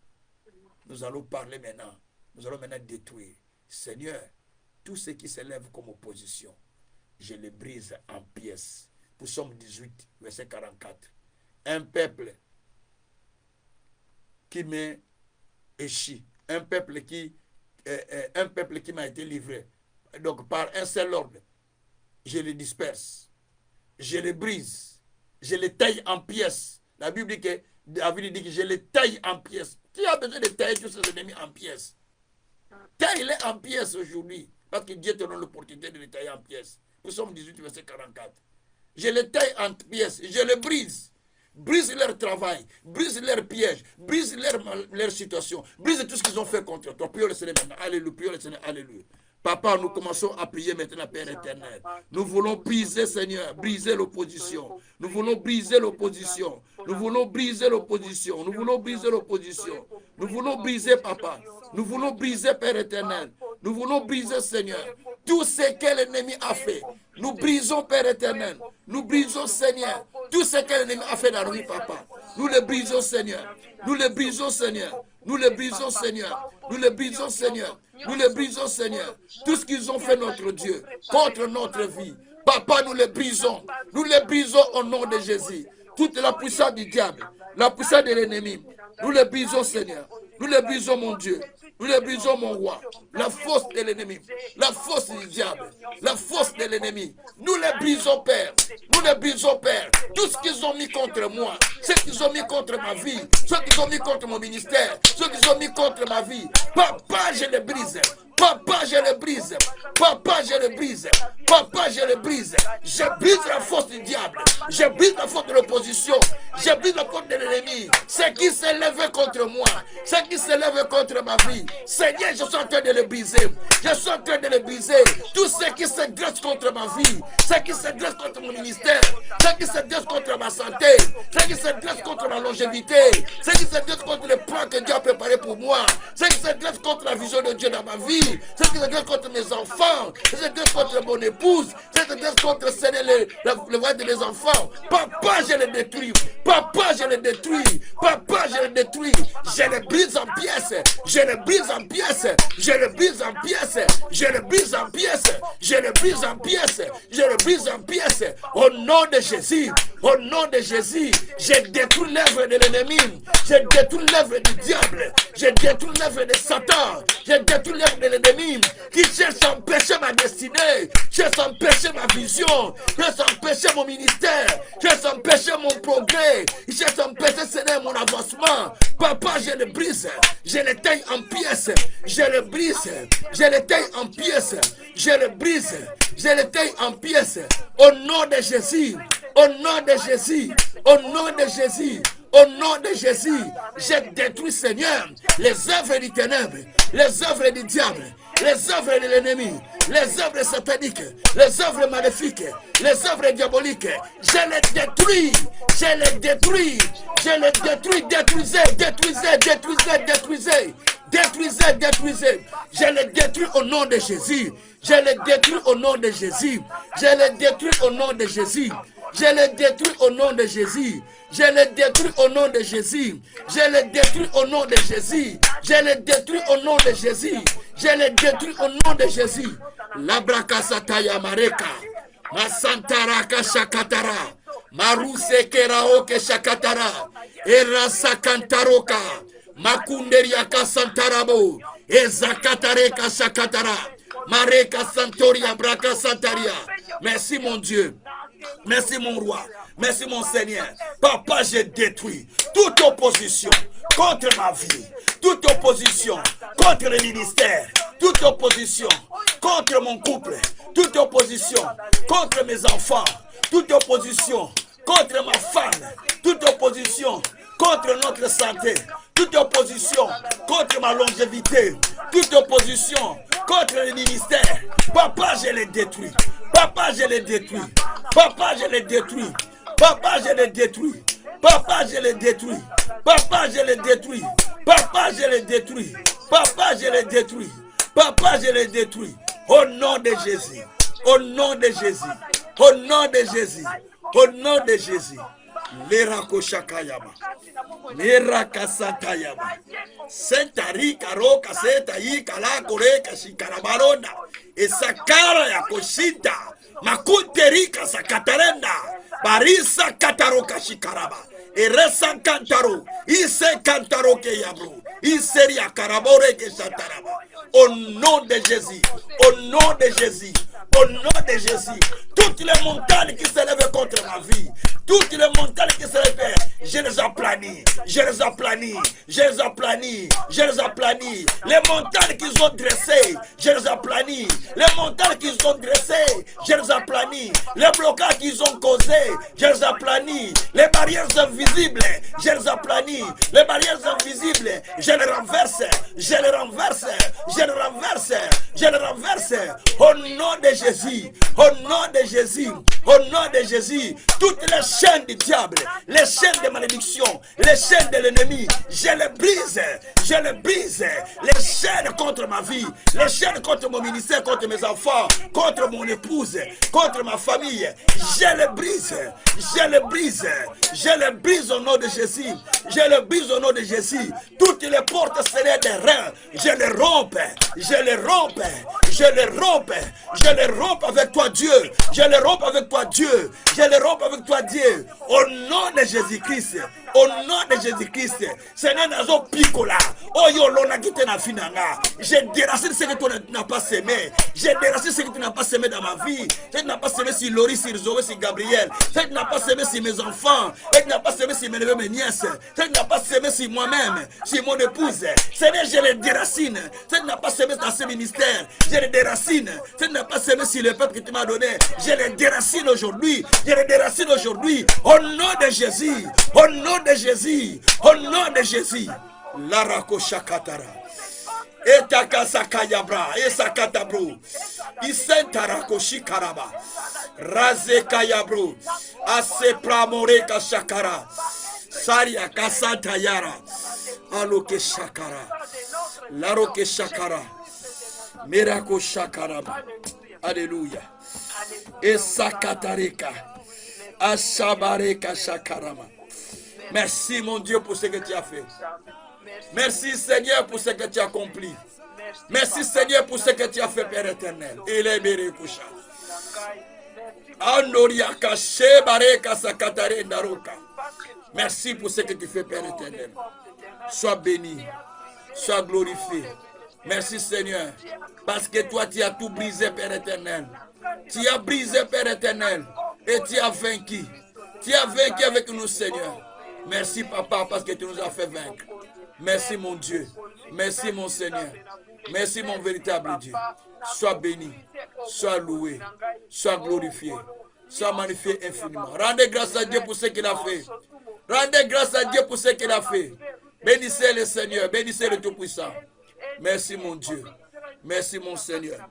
Nous allons parler maintenant. Nous allons maintenant détruire. Seigneur, tout ce qui s'élève comme opposition, je les brise en pièces. Psaume 18, verset 44. Un peuple qui m'échit, un peuple qui m'a été livré. Donc par un seul ordre, je les disperse, je les brise, je les taille en pièces. La Bible dit que David dit que je les taille en pièces. Tu as besoin de tailler tous ces ennemis en pièces. Taille-les en pièces aujourd'hui. Parce que Dieu te donne l'opportunité de les tailler en pièces. Psaume 18, verset 44. Je les taille en pièces, je les brise. Brise leur travail, brise leurs pièges, brise leur situation, brise tout ce qu'ils ont fait contre toi. Prions le Seigneur maintenant. Alléluia, prions le Seigneur, alléluia. Papa, nous commençons à prier maintenant, Père éternel. Nous voulons briser, Seigneur, briser l'opposition. Nous voulons briser l'opposition. Nous voulons briser l'opposition. Nous voulons briser l'opposition. Nous voulons briser, Papa. Nous voulons briser, Père éternel. Nous voulons briser, Seigneur, tout ce que l'ennemi a fait. Nous brisons, Père éternel. Nous brisons, Seigneur, tout ce que l'ennemi a fait dans nous, Papa. Nous le brisons, Seigneur. Nous le brisons, Seigneur. Nous le brisons, Seigneur. Nous le brisons, Seigneur. Nous le brisons, Seigneur. Tout ce qu'ils ont fait, notre Dieu, contre notre vie. Papa, nous le brisons. Nous le brisons au nom de Jésus. Toute la puissance du diable, la puissance de l'ennemi, nous le brisons, Seigneur. Nous le brisons, mon Dieu. Nous le brisons, mon roi. La force de l'ennemi, la force du diable, la force de l'ennemi. Nous le brisons, Père. Nous le brisons, Père. Tout ce qu'ils ont mis contre moi, ce qu'ils ont mis contre ma vie, ce qu'ils ont mis contre mon ministère, ce qu'ils ont mis contre ma vie. Papa, je le brise. Papa, je le brise. Papa, je le brise. Papa, je le brise. Je brise la force du diable. Je brise la force de l'opposition. Je brise la force de l'ennemi. Ce qui s'élève contre moi, ce qui s'élève contre ma vie. Seigneur, je suis en train de le briser. Je suis en train de le briser. Tout ce qui se dresse contre ma vie, ce qui se dresse contre mon ministère, ce qui se dresse contre ma santé, ce qui se dresse contre ma longévité, ce qui se dresse contre le plan que Dieu a préparé pour moi, ce qui se dresse contre la vision de Dieu dans ma vie, ce qui se dresse contre mes enfants, ce qui se dresse contre mon épouse, ce qui se dresse contre le voix de mes enfants. Papa, je le détruis. Papa, je le détruis. Papa, je le détruis. Je le brise en pièces. Je le brise en pièces. Je le brise en pièces. Je le brise en pièces. Je le brise en pièces. Je le brise en pièces. Au nom de Jésus. Au nom de Jésus. Je détruis l'œuvre de l'ennemi. Je détruis l'œuvre du diable. Je détruis l'œuvre de Satan. Je détruis l'œuvre de l'ennemi qui cherche à empêcher ma destinée. Cherche à empêcher ma vision. Cherche à empêcher mon ministère. Cherche à empêcher mon progrès. Cherche à empêcher, Seigneur, mon avancement. Papa, je le brise. Je le taille en pièces. Je le brise. Je le taille en pièces. Je le brise. Je le taille en pièces. Au nom de Jésus. Au nom de Jésus, au nom de Jésus, au nom de Jésus, je détruis, Seigneur, les œuvres du ténèbre, les œuvres du diable, les œuvres de l'ennemi, les œuvres sataniques, les œuvres maléfiques, les œuvres diaboliques. Je les détruis, je les détruis, je les détruis, détruisez, détruisez, détruisez, détruisez, détruisez, détruisez. Je les détruis au nom de Jésus. Je les détruis au nom de Jésus. Je les détruis au nom de Jésus. Je les détruis au nom de Jésus. Je les détruis au nom de Jésus. Je les détruis au nom de Jésus. Je les détruis au nom de Jésus. Je les détruis au nom de Jésus. Labrakasataya mareka. Masantaraka shakatara. Maruse keraoke shakatara. Erasakantaroka. Makunderiaka santarabo. Ezakatareka shakatara. Mareka santoria braka santaria. Merci mon Dieu. Merci mon roi. Merci mon Seigneur. Papa, j'ai détruit toute opposition contre ma vie. Toute opposition contre le ministère. Toute opposition contre mon couple. Toute opposition contre mes enfants. Toute opposition contre ma femme. Toute opposition contre notre santé. Toute opposition contre ma longévité. Toute opposition contre le ministère. Papa, je les détruis. Papa, je les détruis. Papa, je les détruis. Papa, je les détruis. Papa, je les détruis. Papa, je les détruis. Papa, je les détruis. Papa, je les détruis. Papa, je les détruis. Au nom de Jésus. Au nom de Jésus. Au nom de Jésus. Au nom de Jésus. Lerako shakayama. Leraka santayama. Sentari karo kaseta yi kala kore kashikarabaronda. Esakara ya koshita. Makunterika sakatarenda. Barisa kataroka shikaraba. Eresa kantaro. Ise kantaro ke yabro. Iseria karabore ke sataraba. Au nom de Jésus. Au nom de Jésus. Au nom de Jésus. Toutes les montagnes qui s'élèvent contre ma vie. Toutes les montagnes qui s'élèvent. Je les aplanis. Je les aplanis. Je les aplanis. Je les aplanis. Les montagnes qu'ils ont dressées. Je les aplanis. Les montagnes qu'ils ont dressées. Je les aplanis. Les blocages qu'ils ont causés. Je les aplanis. Les barrières invisibles. Je les aplanis. Les barrières invisibles. Je les renverse. Je les renverse. Je les renverse. Je les renverse. Au nom de Jésus. Au nom de Jésus. Au nom de Jésus. Toutes les chaînes du diable. Les chaînes de malédiction. Les chaînes de l'ennemi. Je les brise. Je les brise. Les chaînes contre ma vie. Les chaînes contre mon ministère. Contre mes enfants. Contre mon épouse. Contre ma famille. Je les brise. Je les brise. Je les brise au nom de Jésus. Je les brise au nom de Jésus. Toutes les portes serrées des reins. Je les rompe. Je les rompe. Je les rompe. Je les rompe avec toi Dieu. Je les rompe avec toi Dieu. Je les rompe avec toi Dieu. Au nom de Jésus-Christ. Au nom de Jésus-Christ. Seigneur nazo picola. Oh yo lona kite na finanga. Je déracine ce que tu n'as pas semé. Je déracine ce que tu n'as pas semé dans ma vie. Ce que tu n'as pas semé sur Laurie, sur Zoé, sur Gabriel. Ce que tu n'as pas semé sur mes enfants. Ce que tu n'as pas semé sur mes neveux, mes nièces. Ce que tu n'as pas semé sur moi-même, sur mon épouse. Seigneur, je les déracine. Ce que tu n'as pas semé dans ce ministère. Je les déracine. Ce que tu n'as pas semé sur le peuple que tu m'as donné. Je les déracine aujourd'hui. Je les déracine aujourd'hui. Au nom de Jésus. Au nom de Jésus. Au nom de Jésus. Larako shakatara. Etakasakayabra. Esakatabro. Isentarako shikaraba. Razekayabro. Asepramoreka shakara. Saria kasantayara. Aloke shakara. Laroke shakara. Mirako shakaraba. Alléluia. Esakatareka. Ashabareka shakarama. Merci mon Dieu pour ce que tu as fait. Merci Seigneur pour ce que tu as accompli. Merci Seigneur pour ce que tu as fait, Père éternel. Il est bérékoucha. Andoriaka shebareka sakatare ndaroka. Merci pour ce que tu fais, Père éternel. Sois béni. Sois glorifié. Merci Seigneur. Parce que toi tu as tout brisé, Père éternel. Tu as brisé, Père éternel. Et tu as vaincu. Tu as vaincu avec nous, Seigneur. Merci, Papa, parce que tu nous as fait vaincre. Merci, mon Dieu. Merci, mon Seigneur. Merci, mon véritable Dieu. Sois béni. Sois loué. Sois glorifié. soit magnifié infiniment. Rendez grâce à Dieu pour ce qu'il a fait. Rendez grâce à Dieu pour ce qu'il a fait. Bénissez le Seigneur, bénissez le Tout-Puissant. Merci mon Dieu. Merci mon Seigneur.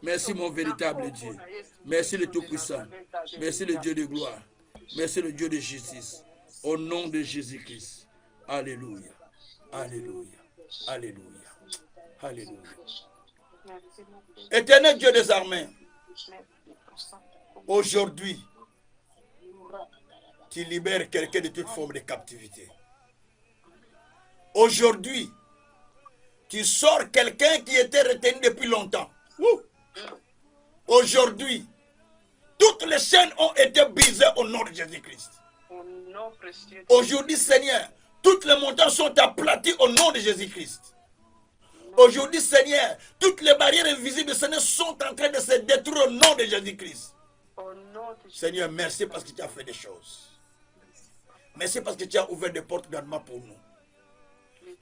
Merci mon véritable Dieu. Merci le Tout-Puissant. Merci le Dieu de gloire. Merci le Dieu de justice. Au nom de Jésus-Christ. Alléluia. Alléluia. Alléluia. Alléluia. Éternel Dieu des armées, aujourd'hui, tu libères quelqu'un de toute forme de captivité. Aujourd'hui, tu sors quelqu'un qui était retenu depuis longtemps. Aujourd'hui, toutes les chaînes ont été brisées au nom de Jésus-Christ. Aujourd'hui, Seigneur, toutes les montagnes sont aplaties au nom de Jésus-Christ. Aujourd'hui, Seigneur, toutes les barrières invisibles, Seigneur, sont en train de se détruire au nom de Jésus-Christ. Seigneur, merci parce que tu as fait des choses. Merci parce que tu as ouvert des portes grandement pour nous.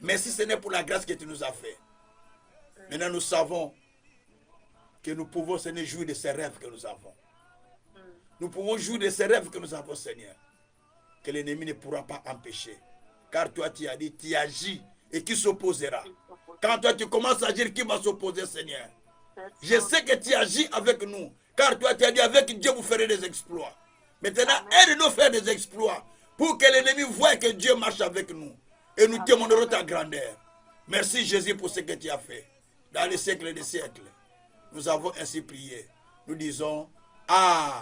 Merci, Seigneur, pour la grâce que tu nous as fait. Maintenant, nous savons que nous pouvons, Seigneur, jouir de ces rêves que nous avons. Nous pouvons jouir de ces rêves que nous avons, Seigneur. Que l'ennemi ne pourra pas empêcher. Car toi, tu as dit, tu agis et qui s'opposera. Quand toi, tu commences à agir, qui va s'opposer, Seigneur? Je sais que tu agis avec nous. Car toi, tu as dit, avec Dieu, vous ferez des exploits. Maintenant, aide-nous faire des exploits. Pour que l'ennemi voie que Dieu marche avec nous. Et nous témoignerons ta grandeur. Merci, Jésus, pour ce que tu as fait. Dans les siècles des siècles. Nous avons ainsi prié. Nous disons, Amen.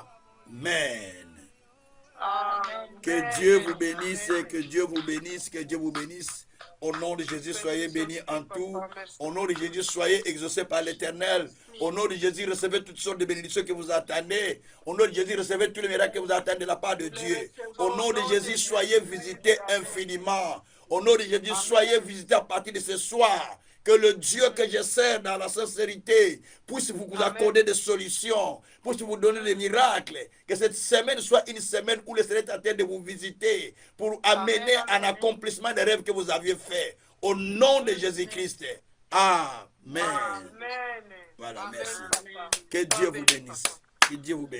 Amen. Que Dieu vous bénisse, que Dieu vous bénisse, que Dieu vous bénisse. Au nom de Jésus, soyez bénis en tout. Au nom de Jésus, soyez exaucés par l'Éternel. Au nom de Jésus, recevez toutes sortes de bénédictions que vous attendez. Au nom de Jésus, recevez tous les miracles que vous attendez de la part de Dieu. Au nom de Jésus, soyez visités infiniment. Au nom de Jésus, soyez visités à partir de ce soir. Que le Dieu que je sers dans la sincérité puisse vous accorder des solutions, puisse vous donner des miracles. Que cette semaine soit une semaine où le Seigneur est en train de vous visiter pour amener un accomplissement des rêves que vous aviez faits. Au nom de Jésus-Christ. Amen. Voilà, merci. Que Dieu vous bénisse. Que Dieu vous bénisse.